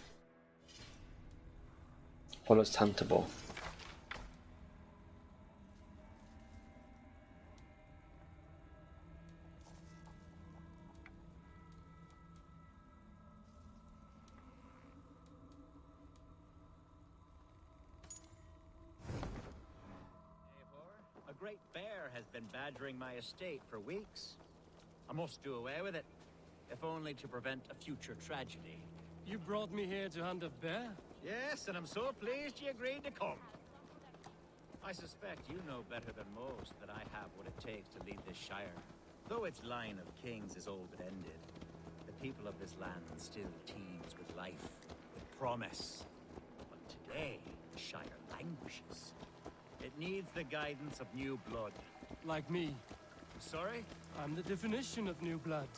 Follows huntable. A great bear has been badgering my estate for weeks. I must do away with it, if only to prevent a future tragedy. You brought me here to hunt a bear? Yes, and I'm so pleased you agreed to come. I suspect you know better than most that I have what it takes to lead this shire. Though its line of kings is old and ended, the people of this land still teems with life, with promise. But today, the shire languishes. It needs the guidance of new blood. Like me. I'm sorry? I'm the definition of new blood.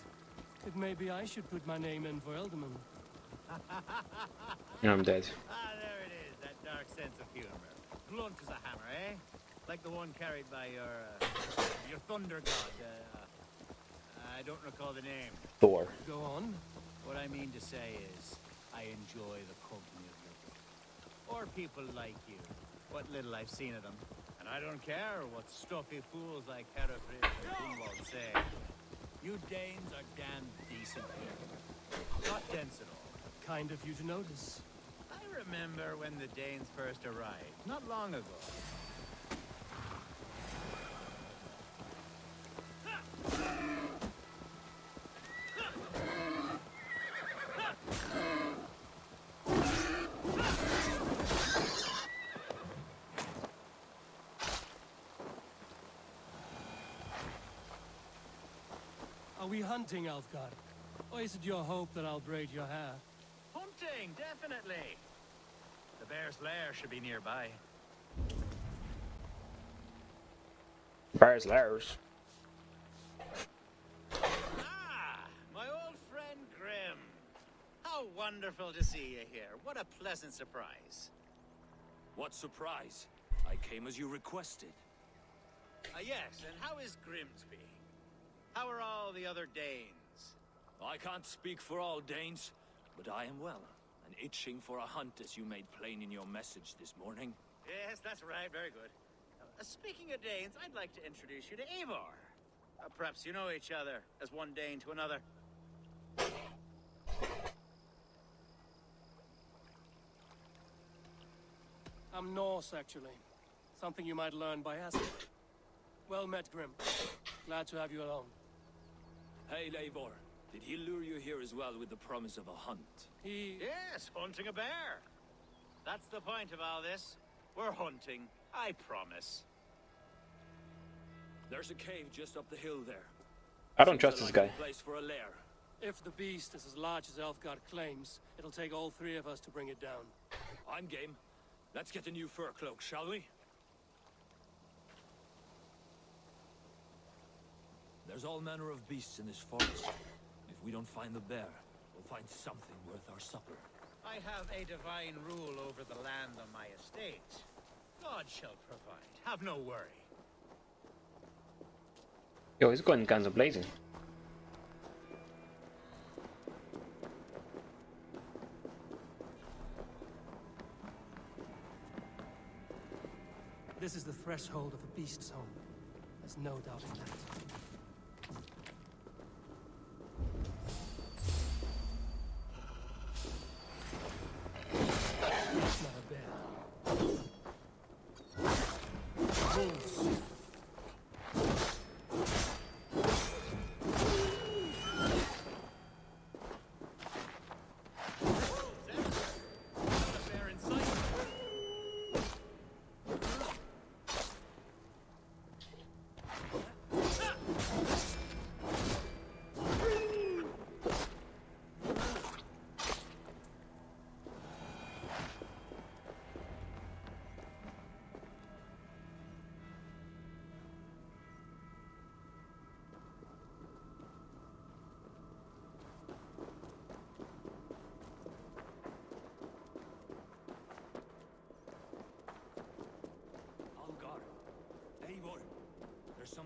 It may be I should put my name in for Elderman. I'm dead. Ah, there it is, that dark sense of humor. Blunt as a hammer, eh? Like the one carried by your thunder god. I don't recall the name. Thor. Go on. What I mean to say is, I enjoy the company of your or people like you. What little I've seen of them. And I don't care what stuffy fools like Hereford and Grunwald say. You Danes are damn decent people. Not dense at all. Kind of you to notice. I remember when the Danes first arrived, not long ago. Are we hunting, Alfgard? Or is it your hope that I'll braid your hair? Hunting, definitely. The bear's lair should be nearby. Bears lairs. Ah, my old friend Grim. How wonderful to see you here. What a pleasant surprise. What surprise? I came as you requested. Yes, and how is Grimsby? How are all the other Danes? I can't speak for all Danes, but I am well, and itching for a hunt as you made plain in your message this morning. Yes, that's right. Very good. Speaking of Danes, I'd like to introduce you to Eivor. Perhaps you know each other as one Dane to another. I'm Norse, actually. Something you might learn by asking. Well met, Grim. Glad to have you alone. Hey, Eivor. Did he lure you here as well with the promise of a hunt? Yes, hunting a bear. That's the point of all this. We're hunting, I promise. There's a cave just up the hill there. I don't trust this guy. Place for a lair. If the beast is as large as Elfgard claims, it'll take all three of us to bring it down. I'm game. Let's get a new fur cloak, shall we? There's all manner of beasts in this forest. If we don't find the bear, we'll find something worth our supper. I have a divine rule over the land on my estate. God shall provide. Have no worry. Yo, he's going guns a-blazing. This is the threshold of the beast's home. There's no doubt of that.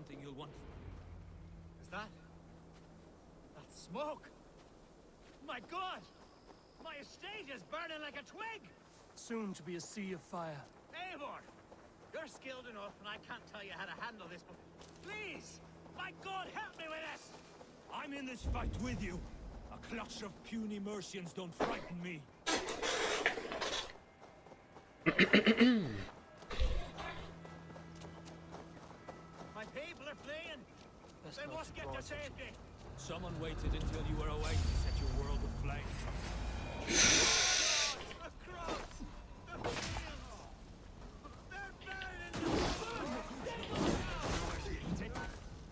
something you'll want. Is that smoke? My God! My estate is burning like a twig! Soon to be a sea of fire. Eivor! You're skilled enough, and I can't tell you how to handle this, but please! My God, help me with this! I'm in this fight with you. A clutch of puny Mercians don't frighten me. My people are fleeing! They must get to safety! Someone waited until you were away to set your world aflame. Across the fields! They're burning!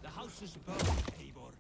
The house is burned, Eivor.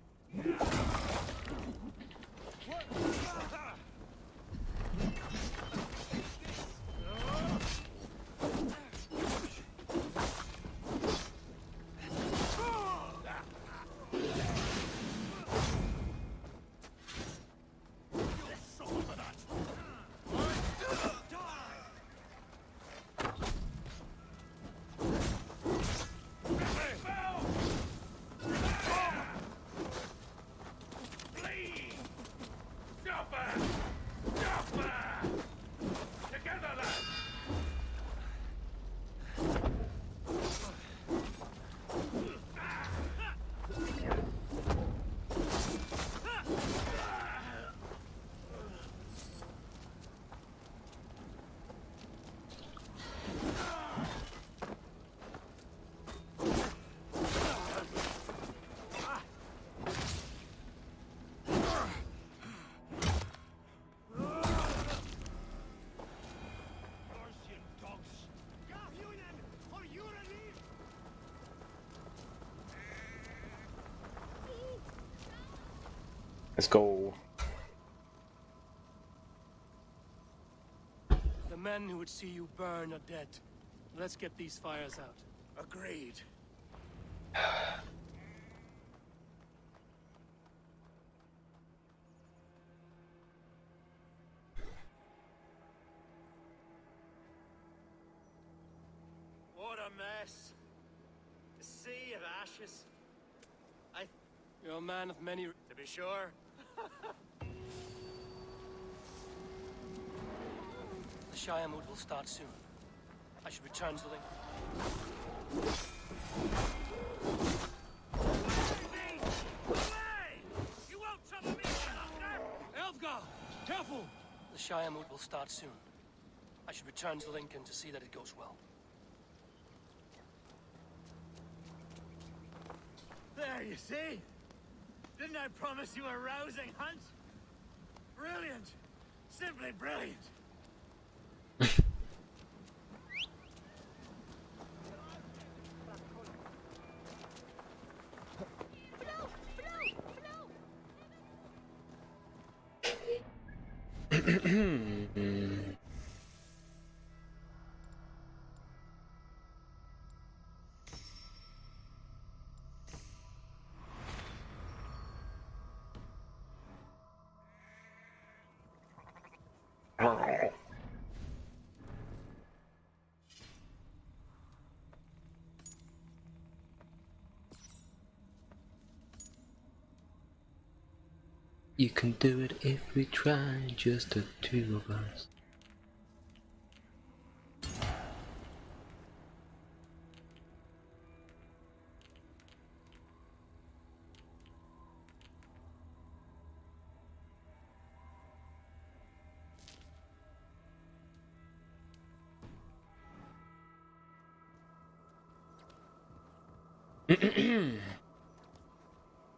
Let's go. The men who would see you burn are dead. Let's get these fires out. Agreed. What a mess. A sea of ashes. You're a man of many... To be sure. The Shire mood will start soon. I should return to the... You won't trouble me, Elfgar! Careful! The Shire mood will start soon. I should return to Lincoln to see that it goes well. There, you see? Didn't I promise you a rousing hunt? Brilliant. Simply brilliant. You can do it if we try, just the two of us.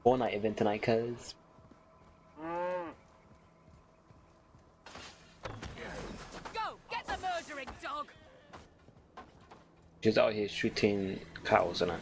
All-night event tonight, cuz. Go! Get the murdering dog! She's out here shooting cows and that.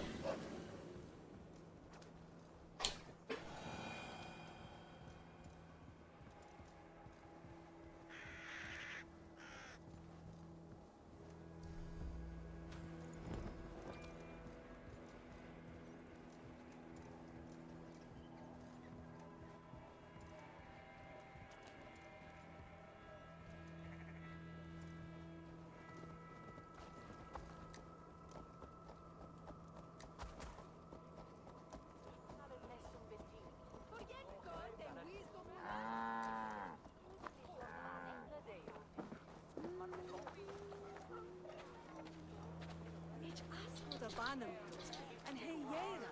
animals, and hyena.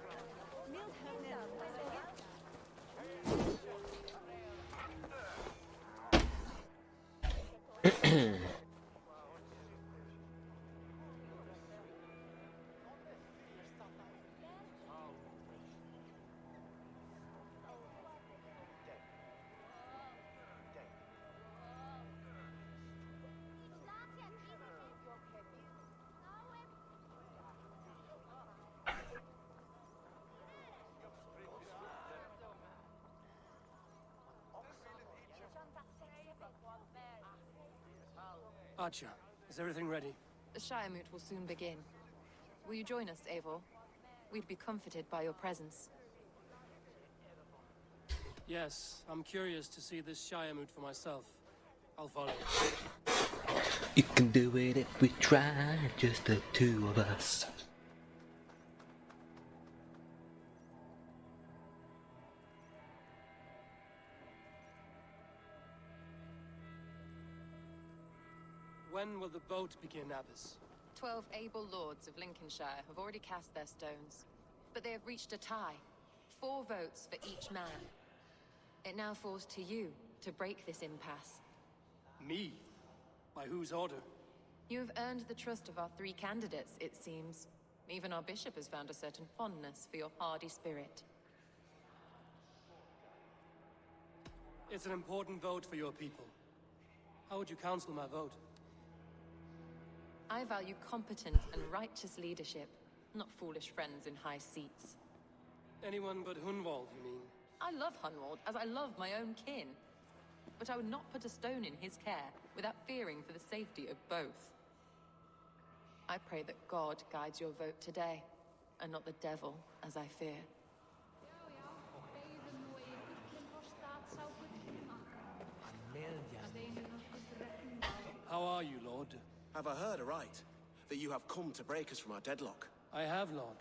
Archer, is everything ready? The Shire Moot will soon begin. Will you join us, Eivor? We'd be comforted by your presence. Yes, I'm curious to see this Shire Moot for myself. I'll follow. You can do it if we try, just the two of us. When will the boat begin, Abbess? 12 able lords of Lincolnshire have already cast their stones, but they have reached a tie. 4 votes for each man. It now falls to you to break this impasse. Me? By whose order? You have earned the trust of our 3 candidates, it seems. Even our bishop has found a certain fondness for your hardy spirit. It's an important vote for your people. How would you counsel my vote? I value competent and righteous leadership, not foolish friends in high seats. Anyone but Hunwald, you mean? I love Hunwald, as I love my own kin. But I would not put a stone in his care without fearing for the safety of both. I pray that God guides your vote today, and not the devil, as I fear. How are you, Lord? Have I heard aright that you have come to break us from our deadlock? I have, Lord.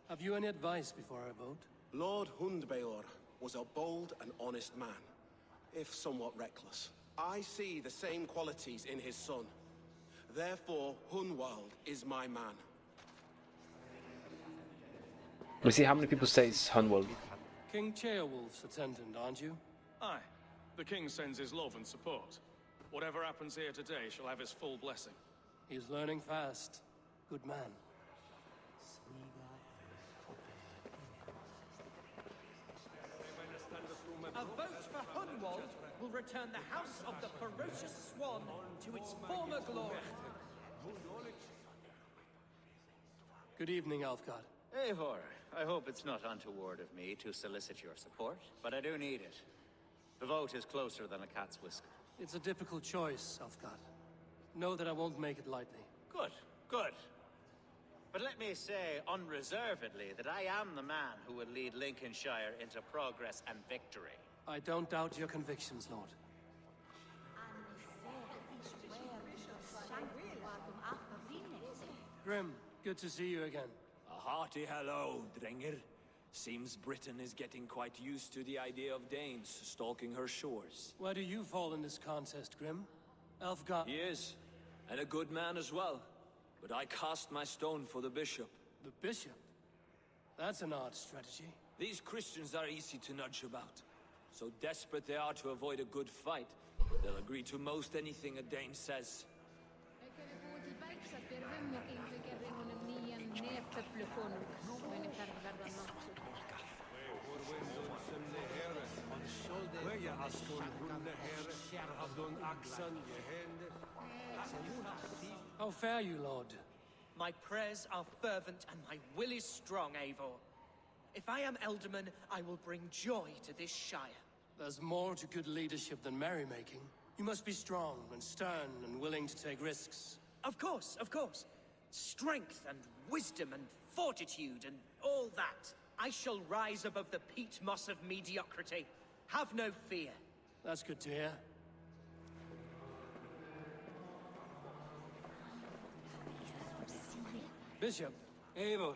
Have you any advice before I vote? Lord Hundbeor was a bold and honest man, if somewhat reckless. I see the same qualities in his son. Therefore, Hunwald is my man. We see how many people say it's Hunwald. King Ceolwulf's attendant, aren't you? Aye. The king sends his love and support. Whatever happens here today shall have his full blessing. He's learning fast. Good man. A vote for Hunwald will return the House of the Ferocious Swan to its former glory. Good evening, Alfgard. Eivor, I hope it's not untoward of me to solicit your support, but I do need it. The vote is closer than a cat's whisker. It's a difficult choice, Alfgard. Know that I won't make it lightly. Good, good. But let me say unreservedly that I am the man who will lead Lincolnshire into progress and victory. I don't doubt your convictions, Lord. Grim, good to see you again. A hearty hello, Drenger. Seems Britain is getting quite used to the idea of Danes stalking her shores. Where do you fall in this contest, Grim? Alfgard... He is, and a good man as well. But I cast my stone for the bishop. The bishop? That's an odd strategy. These Christians are easy to nudge about. So desperate they are to avoid a good fight, they'll agree to most anything a Dane says. How fare you, Lord? My prayers are fervent and my will is strong, Eivor. If I am Elderman, I will bring joy to this Shire. There's more to good leadership than merrymaking. You must be strong and stern and willing to take risks. Of course, of course. Strength and wisdom and fortitude and all that. I shall rise above the peat moss of mediocrity. Have no fear. That's good to hear. Bishop. Eivor,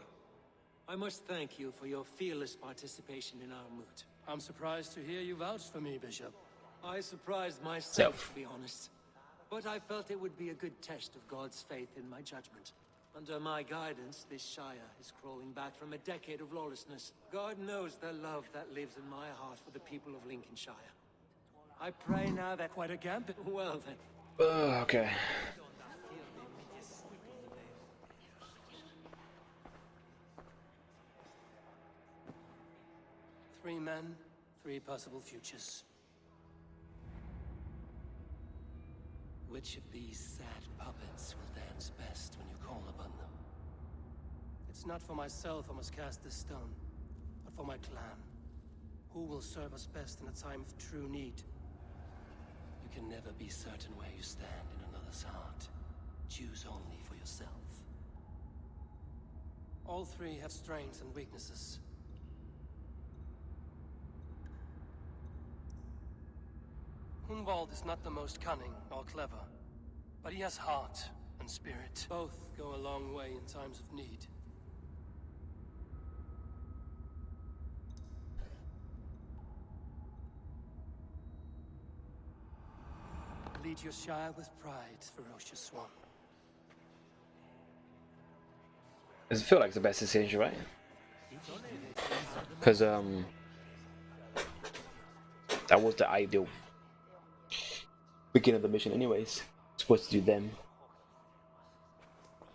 I must thank you for your fearless participation in our moot. I'm surprised to hear you vouch for me, Bishop. I surprised myself, to be honest. But I felt it would be a good test of God's faith in my judgment. Under my guidance, this Shire is crawling back from a decade of lawlessness. God knows the love that lives in my heart for the people of Lincolnshire. I pray now that... Quite a gambit. Well then. Okay. 3 men, 3 possible futures. Which of these sad puppets will dance best when you call upon them? It's not for myself I must cast this stone, but for my clan. Who will serve us best in a time of true need? You can never be certain where you stand in another's heart. Choose only for yourself. All 3 have strengths and weaknesses. Hunwald is not the most cunning or clever, but he has heart and spirit. Both go a long way in times of need. Lead your Shire with pride, ferocious Swan. Does it feel like the best decision, right? Because that was the ideal beginning of the mission anyways. Supposed to do them.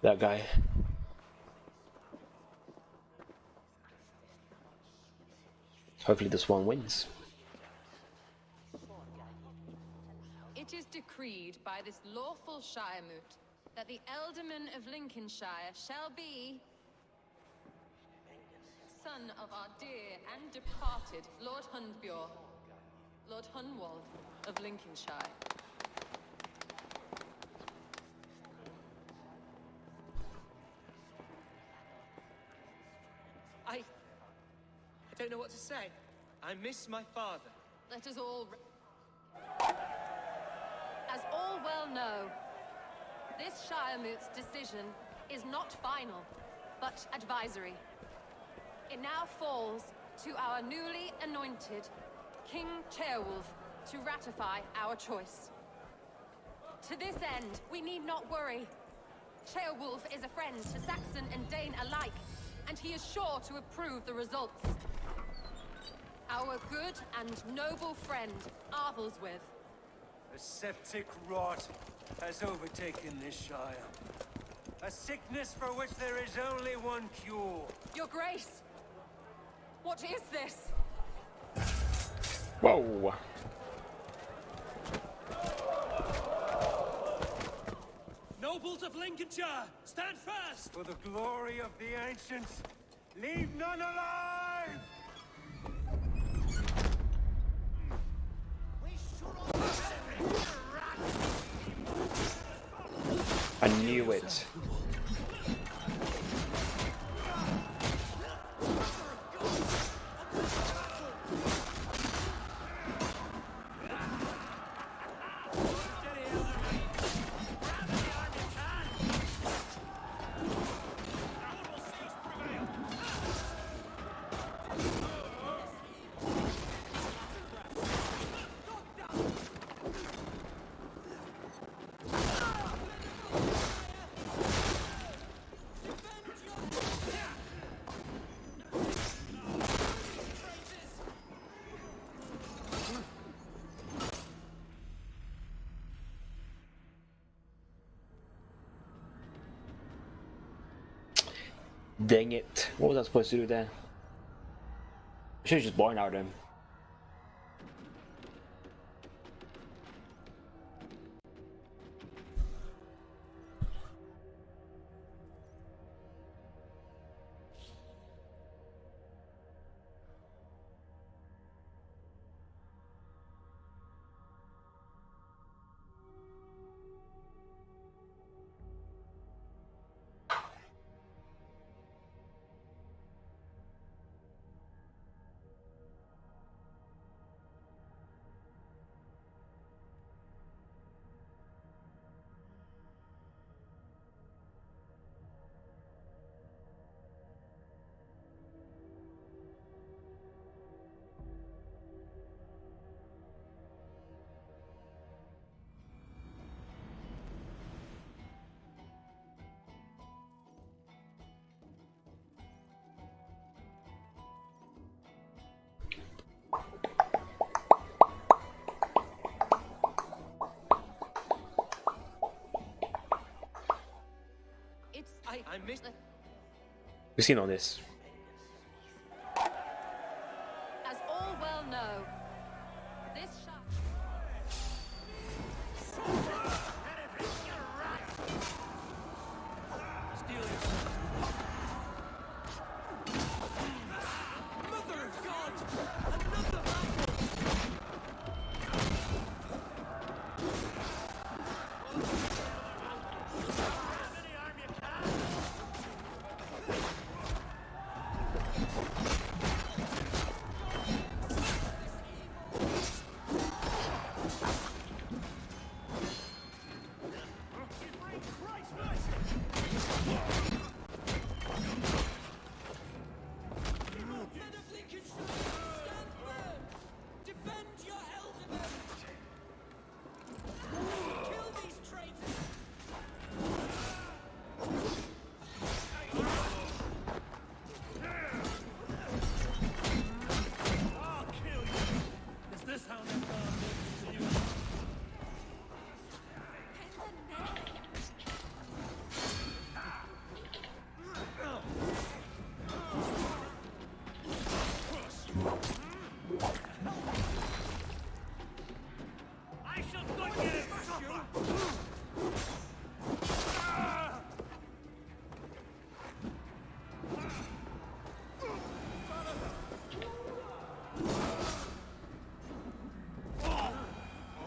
That guy. Hopefully this one wins. It is decreed by this lawful Shiremoot that the Ealdorman of Lincolnshire shall be son of our dear and departed Lord Hundbjorn, Lord Hunwald of Lincolnshire. I don't know what to say. I miss my father. Let us all... As all well know, this Shiremoot's decision is not final, but advisory. It now falls to our newly anointed King Ceolwulf to ratify our choice. To this end, we need not worry. Ceolwulf is a friend to Saxon and Dane alike, and he is sure to approve the results. Our good and noble friend, Arthelswith. A septic rot has overtaken this Shire. A sickness for which there is only one cure. Your Grace! What is this? Whoa! Nobles of Lincolnshire, stand fast! For the glory of the ancients, leave none alive! I knew it. Dang it. What was I supposed to do there? I should have just born out him. I missed. We've seen all this. As all well know, this shot. Steel yourself. Mother of God! Another battle!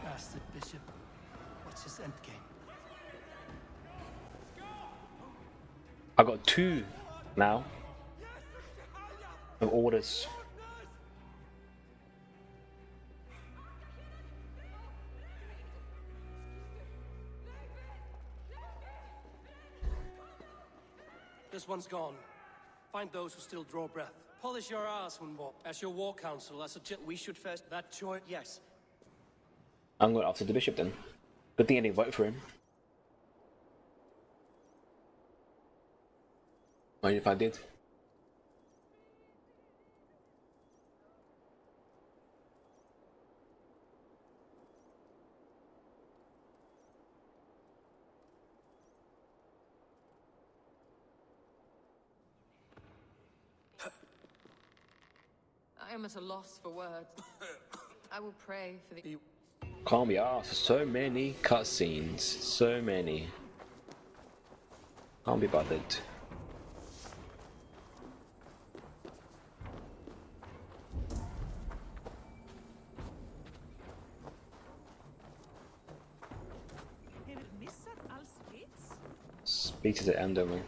Bastard Bishop. What's his endgame? I got 2 now of orders. This one's gone. Find those who still draw breath. Polish your ass, Hunbo. As your war council, I suggest we should first that choice. Yes. I'm going after the bishop then. Good thing I didn't vote for him. Mind if I did? I am at a loss for words. I will pray for the. Can't be asked. So many cutscenes. So many. Can't be bothered. Speak to the Enderman.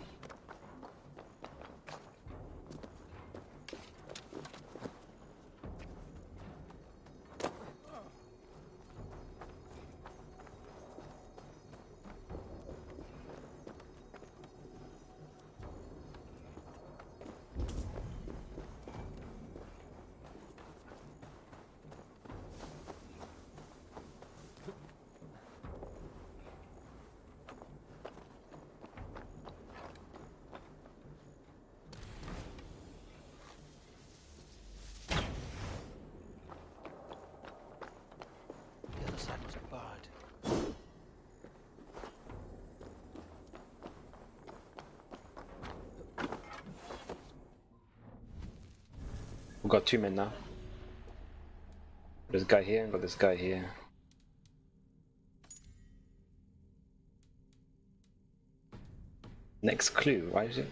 The other side must be barred. We've got 2 men now. This guy here and got this guy here. Next clue, why is it?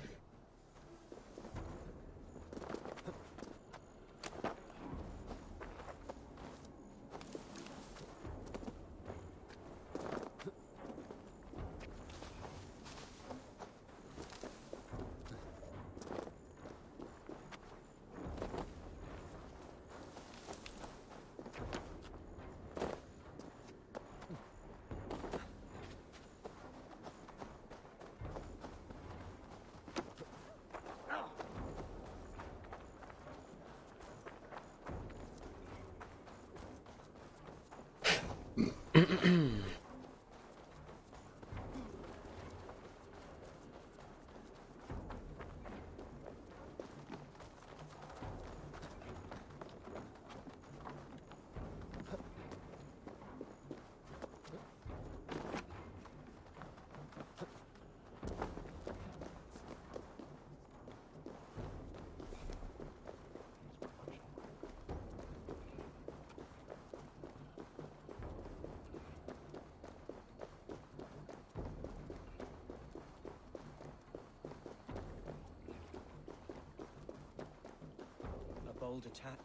bold attack,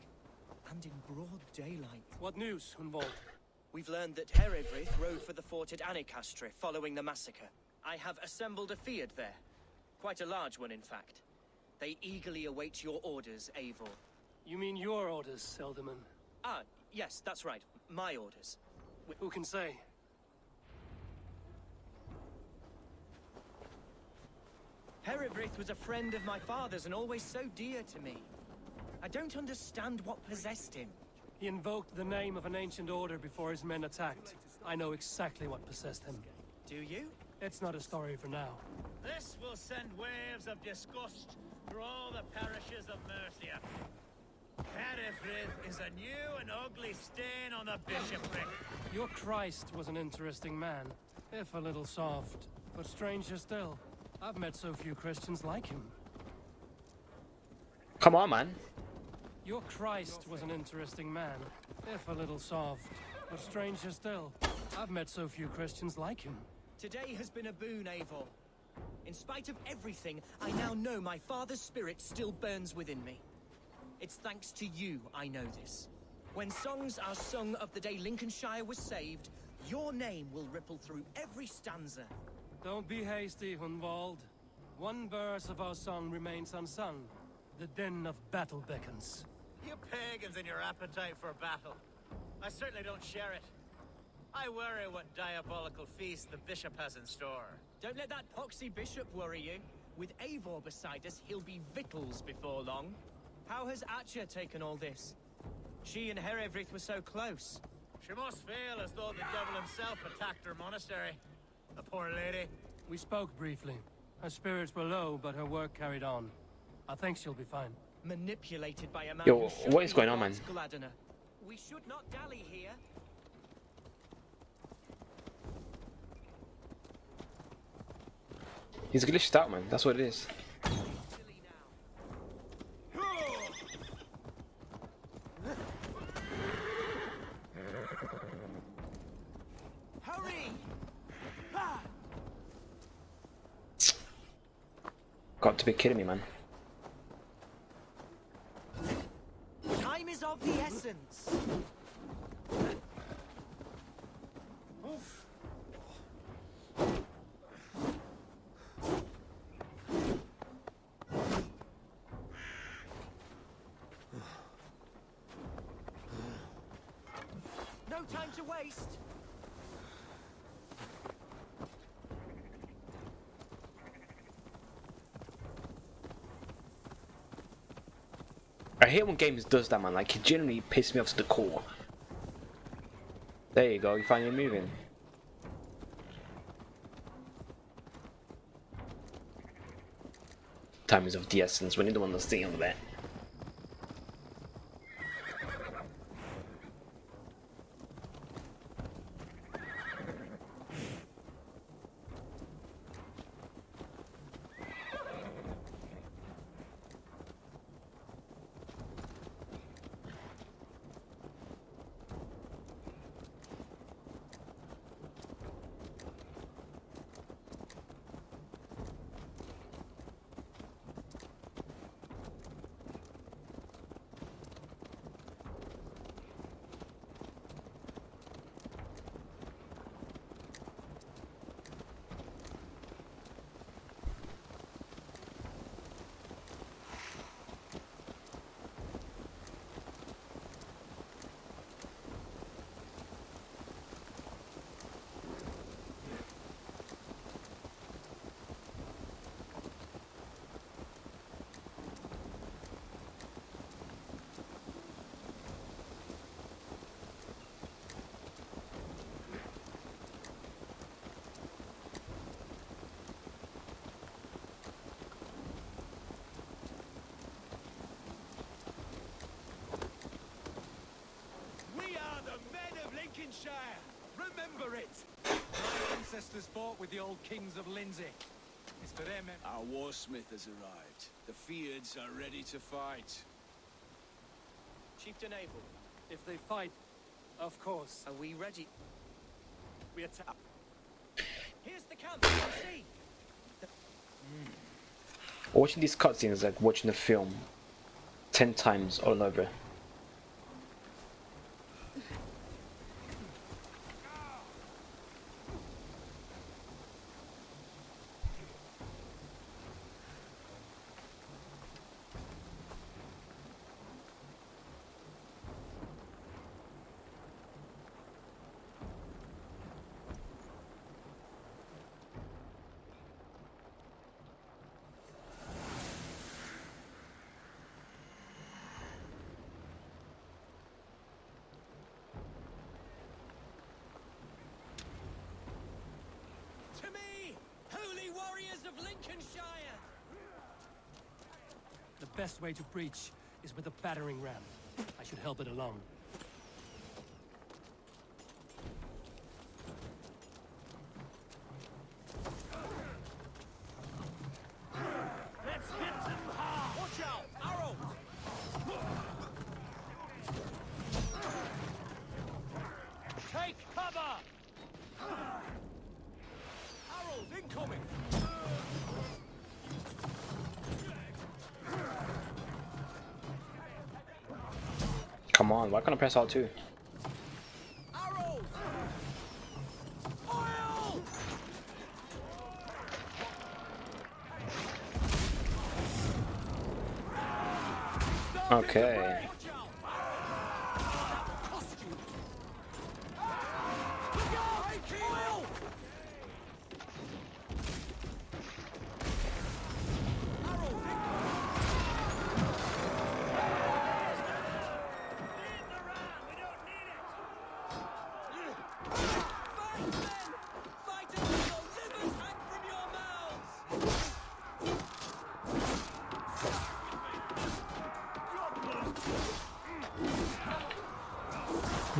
and in broad daylight. What news, Hunwald? We've learned that Herefrith rode for the fort at Annikastre following the massacre. I have assembled a field there. Quite a large one, in fact. They eagerly await your orders, Eivor. You mean your orders, Elderman? Ah, yes, that's right. My orders. Who can say? Herefrith was a friend of my father's and always so dear to me. I don't understand what possessed him. He invoked the name of an ancient order before his men attacked. I know exactly what possessed him. Do you? It's not a story for now. This will send waves of disgust through all the parishes of Mercia. Herefrith is a new and ugly stain on the bishopric. Your Christ was an interesting man, if a little soft. But stranger still, I've met so few Christians like him. Come on, man. Your Christ was an interesting man, if a little soft. But stranger still, I've met so few Christians like him. Today has been a boon, Eivor. In spite of everything, I now know my father's spirit still burns within me. It's thanks to you I know this. When songs are sung of the day Lincolnshire was saved, your name will ripple through every stanza. Don't be hasty, Hunwald. One verse of our song remains unsung. The din of battle beckons. You pagans and your appetite for battle. I certainly don't share it. I worry what diabolical feast the bishop has in store. Don't let that poxy bishop worry you. With Eivor beside us, he'll be victuals before long. How has Atcha taken all this? She and Herefrith were so close. She must feel as though the devil himself attacked her monastery. The poor lady. We spoke briefly. Her spirits were low, but her work carried on. I think she'll be fine. Manipulated by a man Yo, who should what is be going on, man? God's Gladdener. We should not dally here. He's glitched out, man. That's what it is. Hurry! Got to be kidding me, man. Time is of the essence. No time to waste. I hate when games does that, man. Like, it genuinely pisses me off to the core. There you go, you finally moving. Time is of the essence. We need the one that's sitting on there. Lincolnshire! Remember it! My ancestors fought with the old kings of Lindsey. It's for them. Our warsmith has arrived. The Feards are ready to fight. Chieftain Abel, If they fight, of course. are we ready? We attack. Here's the camp, you can see. Watching these cutscenes is like watching a film. 10 times all over. To me, holy warriors of Lincolnshire! The best way to breach is with a battering ram. I should help it along. Let's hit them hard! Watch out! Arrows! Take cover! Arrows incoming! Come on, why can't I press R2? Arrows! Oil! Okay.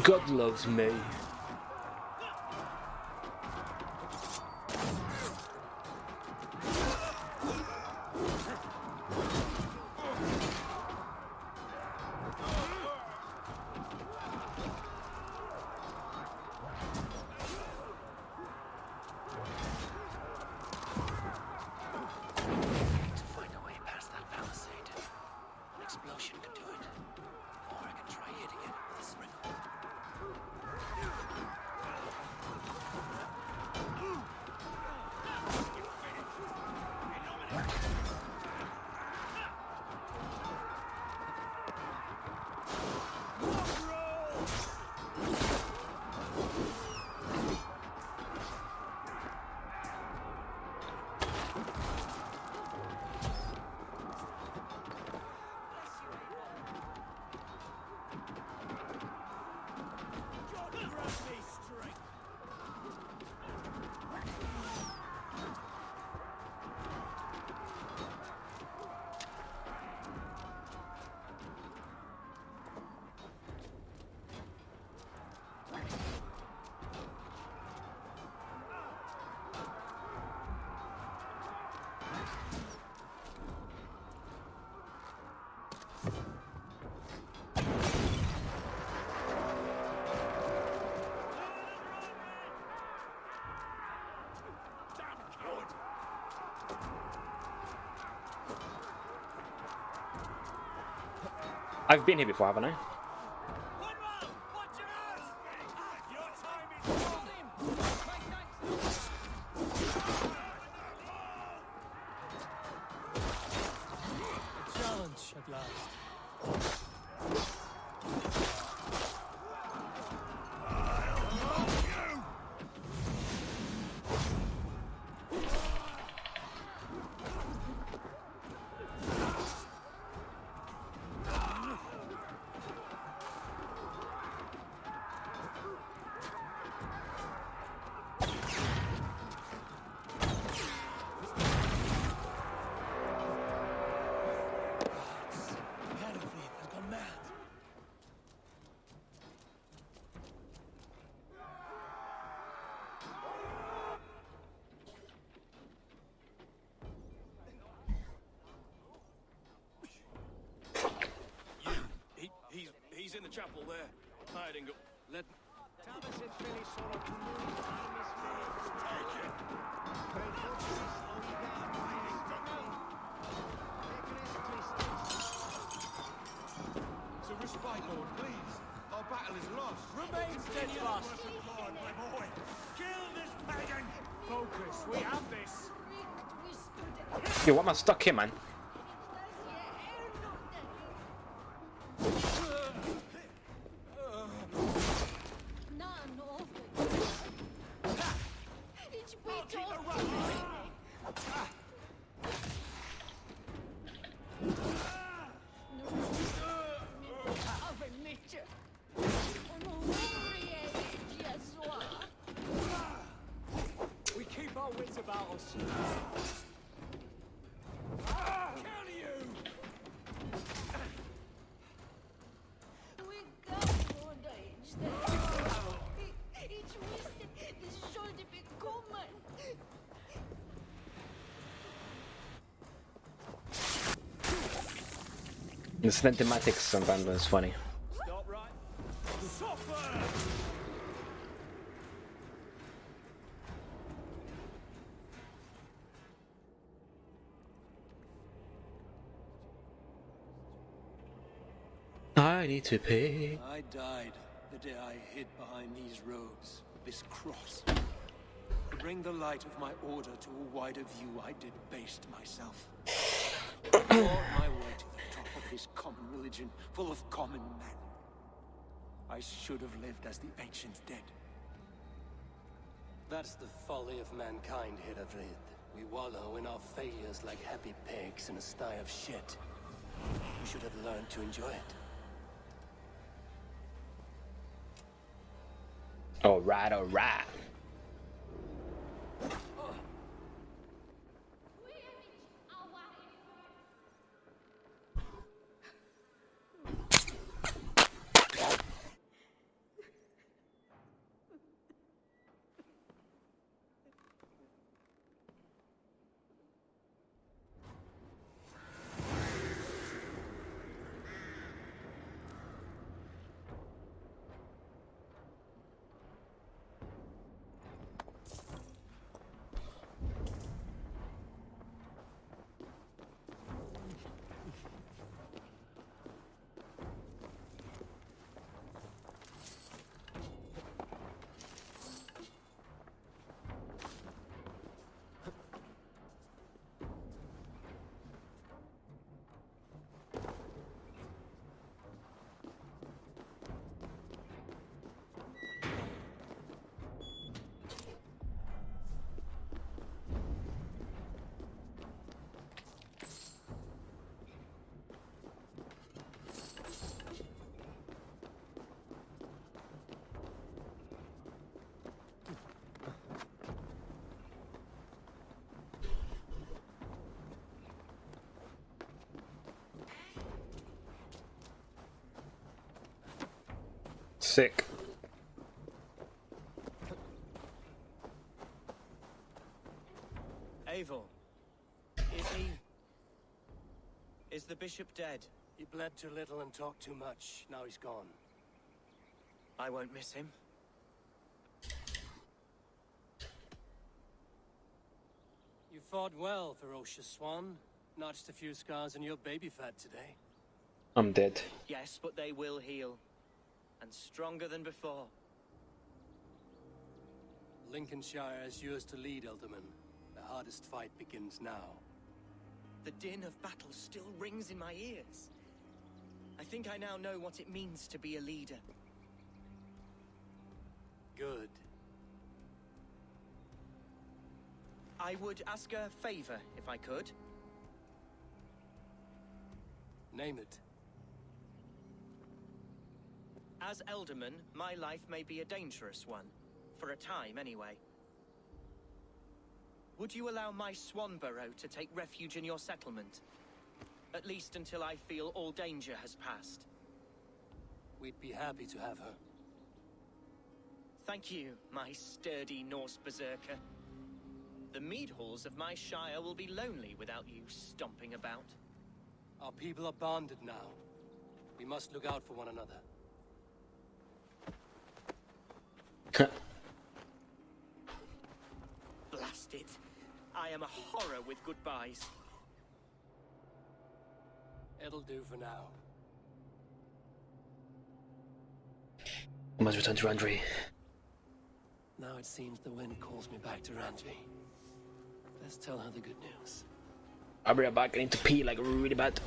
God loves me. To find a way past that palisade. An explosion could do it. Or I can try hitting it with a springle. I've been here before, haven't I? Challenge at last. He's in the chapel there, hiding up. Let. Remain steadfast. My boy. Kill this pagan. Focus. We have this. Yo, what am I stuck here, man? We keep our wits about us. Kill you! The cinematics on Vandal is funny. Stop right. Suffer! I need to pay. I died the day I hid behind these robes, this cross. To bring the light of my order to a wider view, I debased myself. I fought my way to the top of this common religion, full of common men. I should have lived as the ancients did. That's the folly of mankind, Hiravrid. We wallow in our failures like happy pigs in a sty of shit. We should have learned to enjoy it. Alright, alright. Sick. Eivor, is the bishop dead? He bled too little and talked too much. Now he's gone. I won't miss him. You fought well, ferocious swan. Notched a few scars on your baby fat today. I'm dead. Yes, but they will heal. And stronger than before. Lincolnshire is yours to lead, Elderman. The hardest fight begins now. The din of battle still rings in my ears. I think I now know what it means to be a leader. Good. I would ask a favor, if I could. Name it. As Elderman, my life may be a dangerous one. For a time, anyway. Would you allow my Swanborough to take refuge in your settlement? At least until I feel all danger has passed. We'd be happy to have her. Thank you, my sturdy Norse berserker. The mead halls of my shire will be lonely without you stomping about. Our people are bonded now. We must look out for one another. Blast it. I am a horror with goodbyes. It'll do for now. I must return to Randri. Now it seems the wind calls me back to Randvi. Let's tell her the good news. I'll be right back. I need to pee like really bad.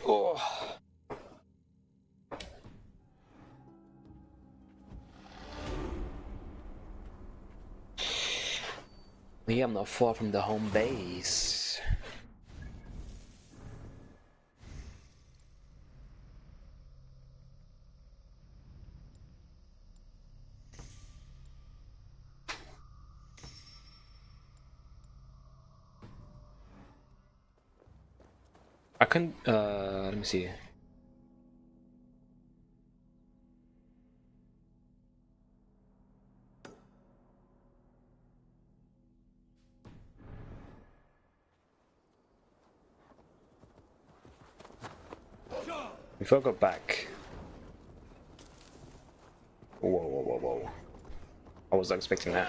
Oh. Yeah, I'm not far from the home base. I can let me see. If I go back. Whoa, whoa, whoa, whoa. I was not expecting that.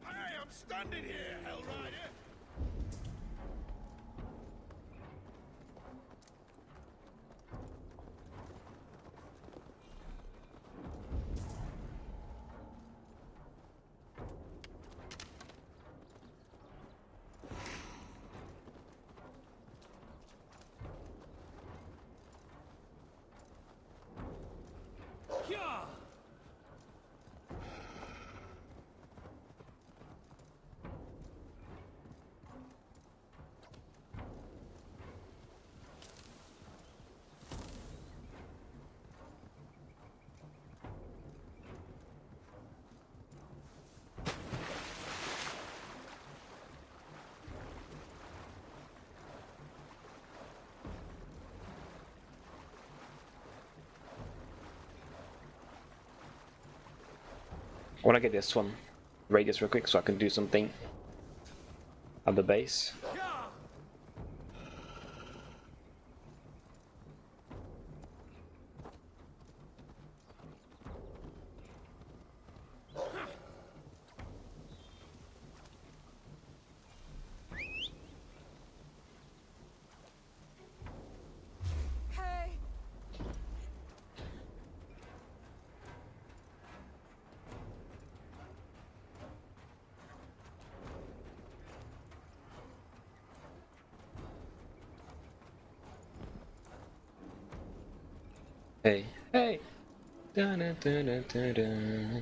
Hey, I'm standing here, Hellrider! I wanna get this one radius real quick so I can do something at the base. Hey! Hey, hey. Da, da, da, da, da, da.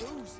lose.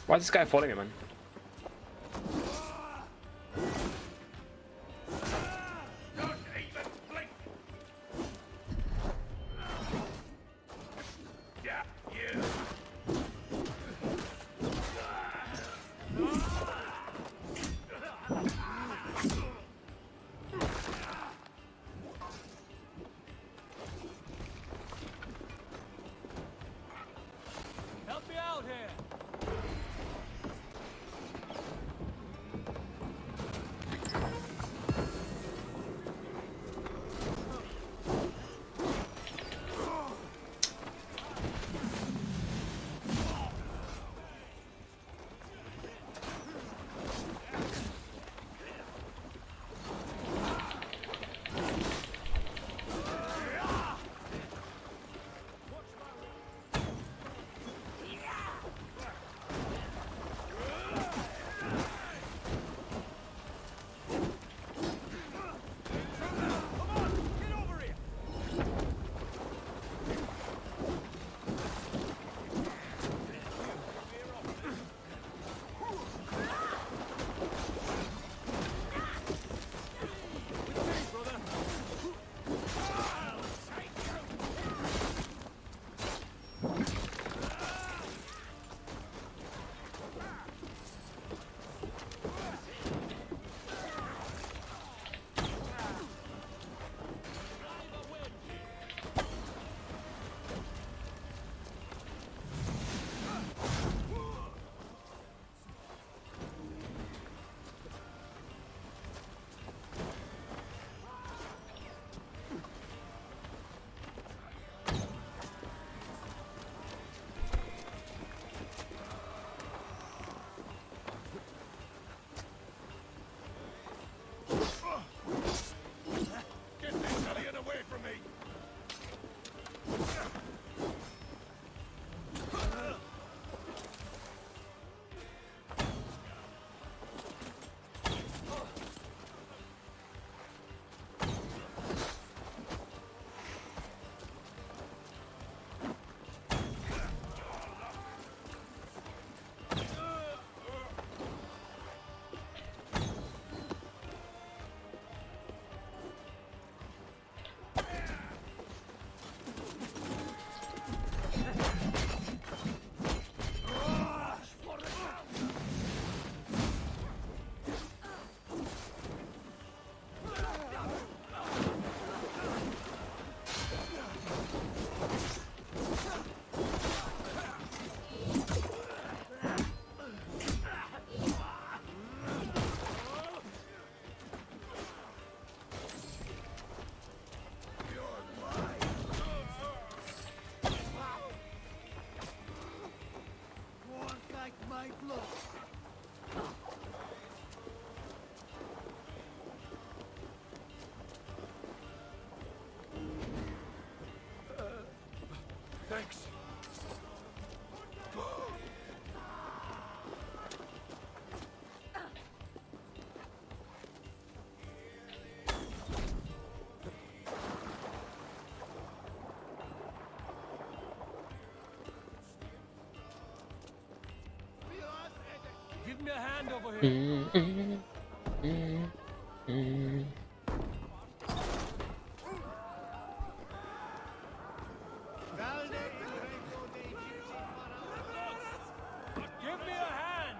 Why is this guy following me, man? Help me out here. Thanks. Give me a hand over here. Give me a hand.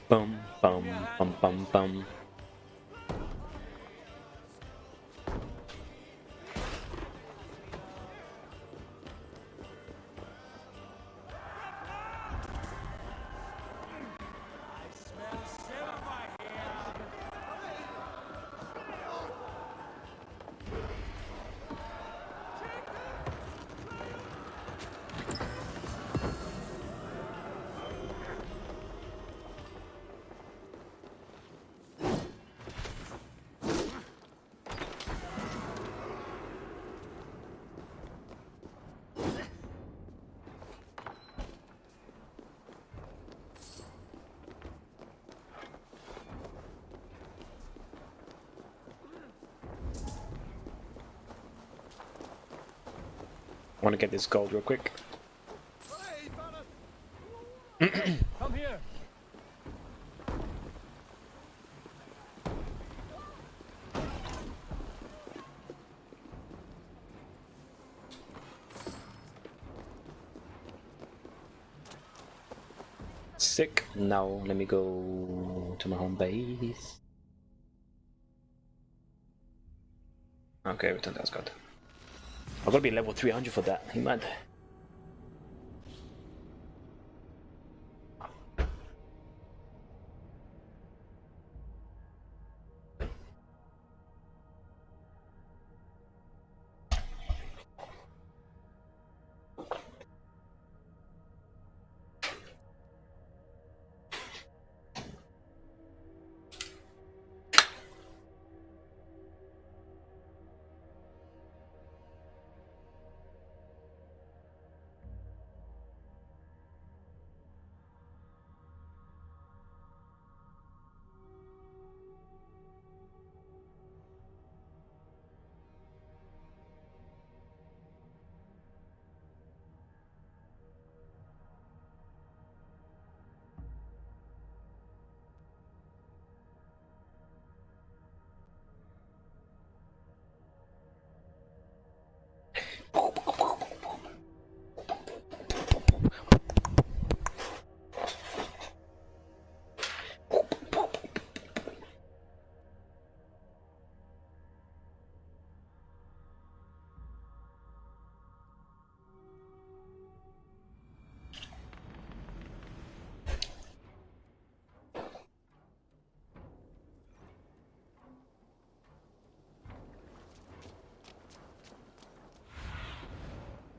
Bum bum bum bum bum. I want to get this gold real quick. Come here. Sick. Now let me go to my home base. Okay, return to Asgard. I've got to be level 300 for that. He mad.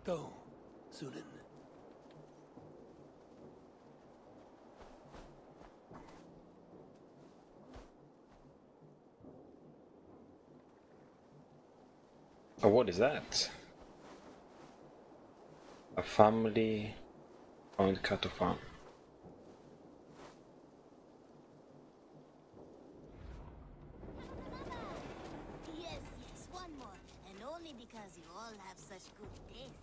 Go, Sunan. Oh, what is that? A family owned cattle farm. Yes, yes, one more. And only because you all have such good taste.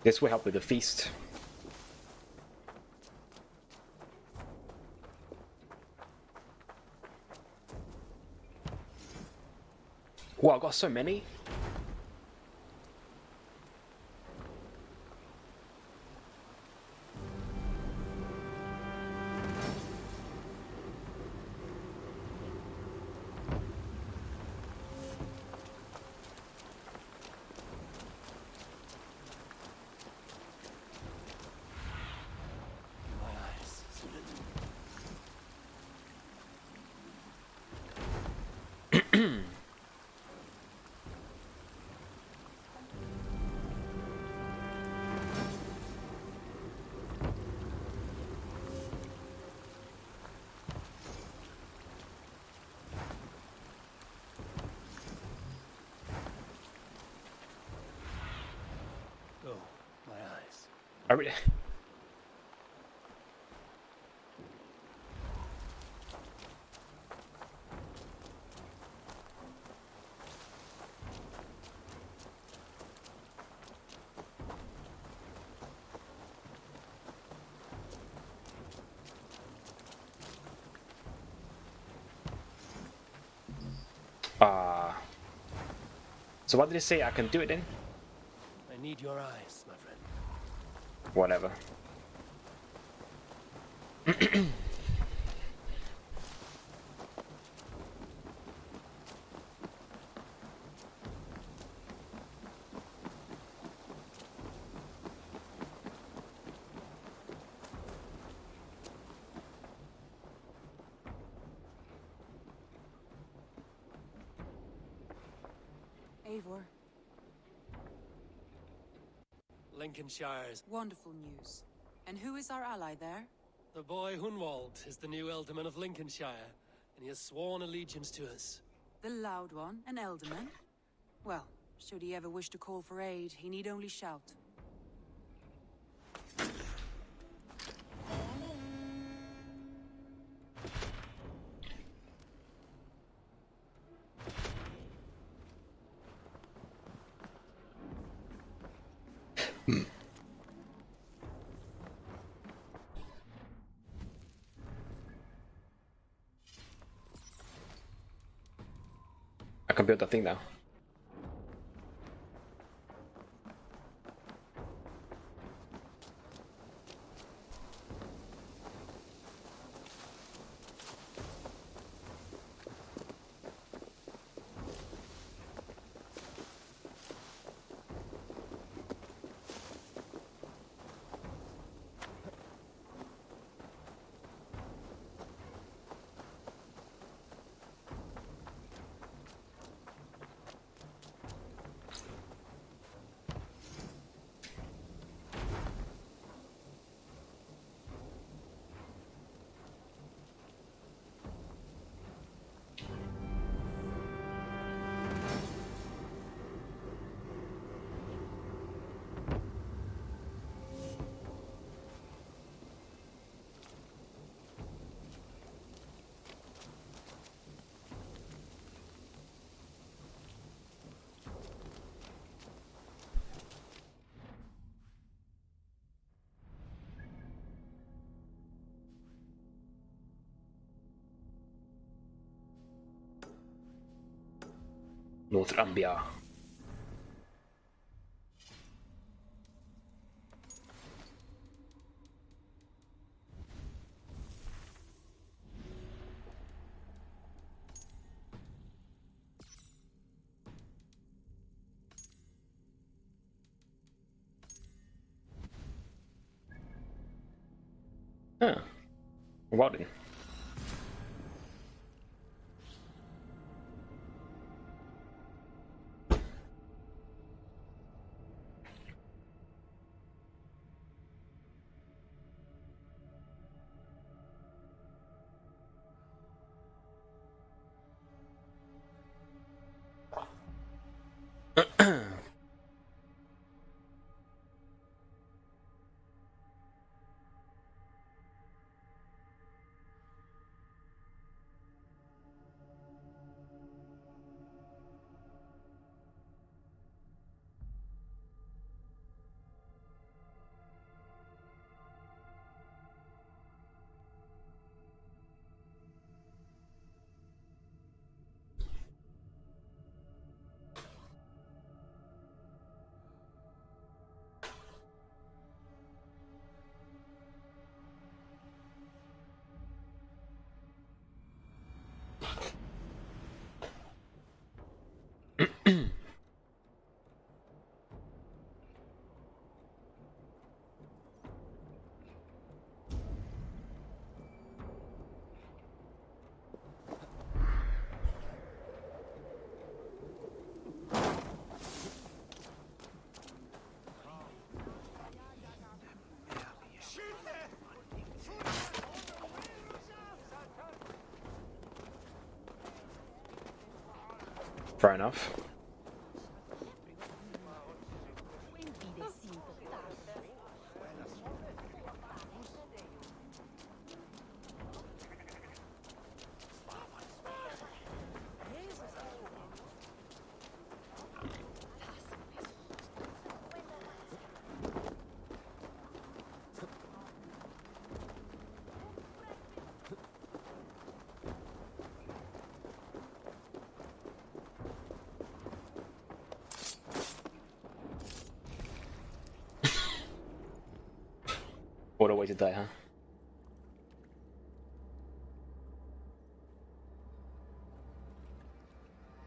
This will help with the feast. Wow, I got so many. My eyes, Sunan. Go, my eyes. I really... So what did it say? I can do it then? need your eyes, my friend. Whatever. Eivor, Lincolnshire's wonderful news. And who is our ally there? the boy Hunwald is the new Ealdorman of Lincolnshire, and he has sworn allegiance to us. The loud one, an Ealdorman? Well, should he ever wish to call for aid, he need only shout. I can build a thing now. Northumbria. Huh. Wow then. Fair enough. What a way to die, huh?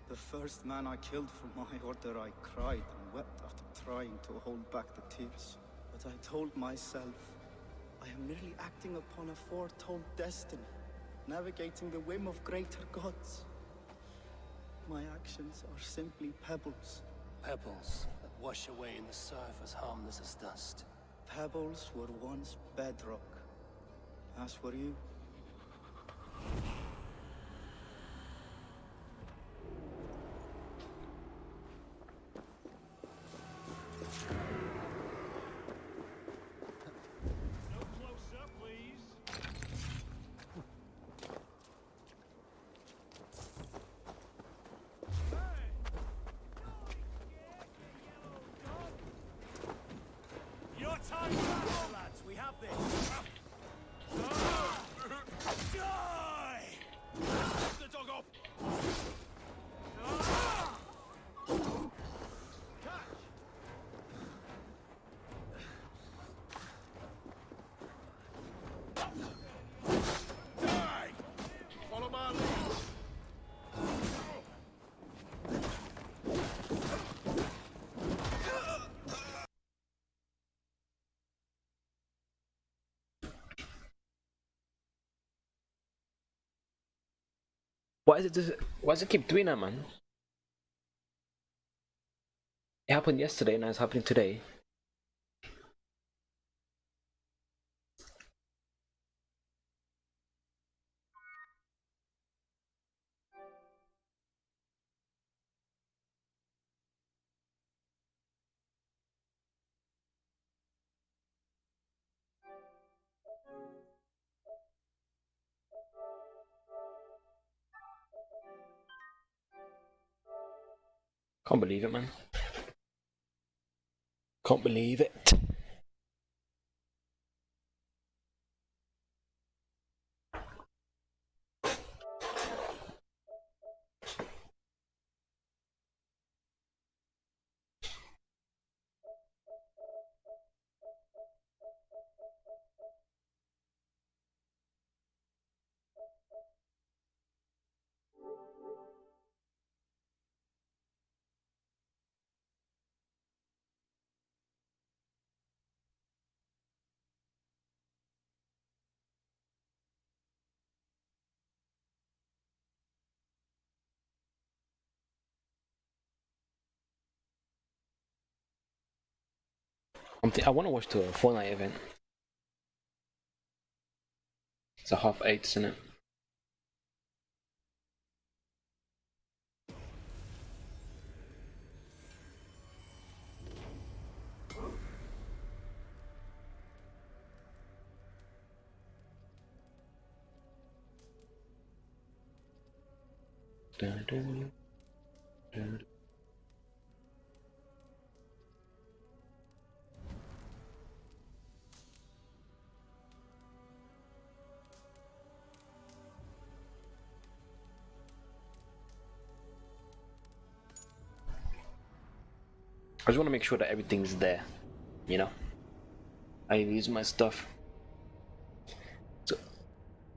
The first man I killed for my order, I cried and wept after trying to hold back the tears. But I told myself, I am merely acting upon a foretold destiny, navigating the whim of greater gods. My actions are simply pebbles. Pebbles that wash away in the surf as harmless as dust. Pebbles were once bedrock. As were you. Your time's up, lads. We have this. Die! The dog up. Die! Follow my lead. Why does it keep doing that, man? It happened yesterday, and it's happening today. Can't believe it, man. Can't believe it. I want to watch the Fortnite event. It's a 8:30, isn't it? Dun, dun, dun. I just want to make sure that everything's there, you know? I use my stuff. So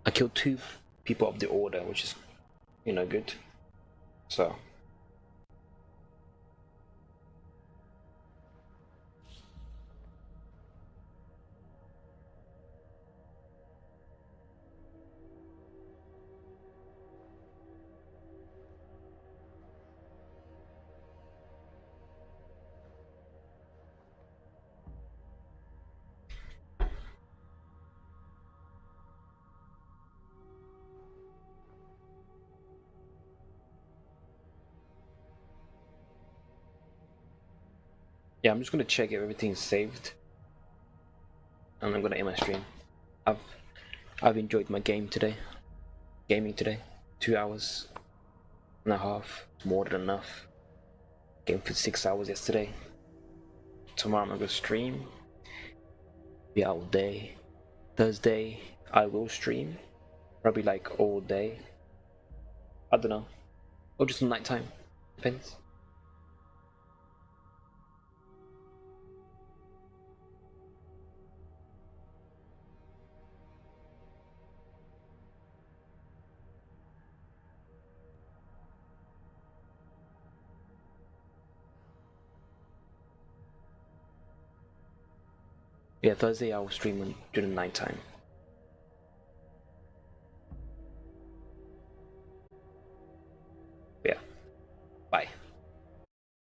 I killed 2 people of the order, which is, you know, good. So yeah, I'm just gonna check if everything's saved, and I'm gonna end my stream. I've enjoyed my gaming today. 2 hours and a half, more than enough. Game for 6 hours yesterday. Tomorrow I'm gonna stream. Be out all day. Thursday I will stream. Probably like all day. I don't know. Or just nighttime. Depends. Yeah, Thursday I'll stream during nighttime.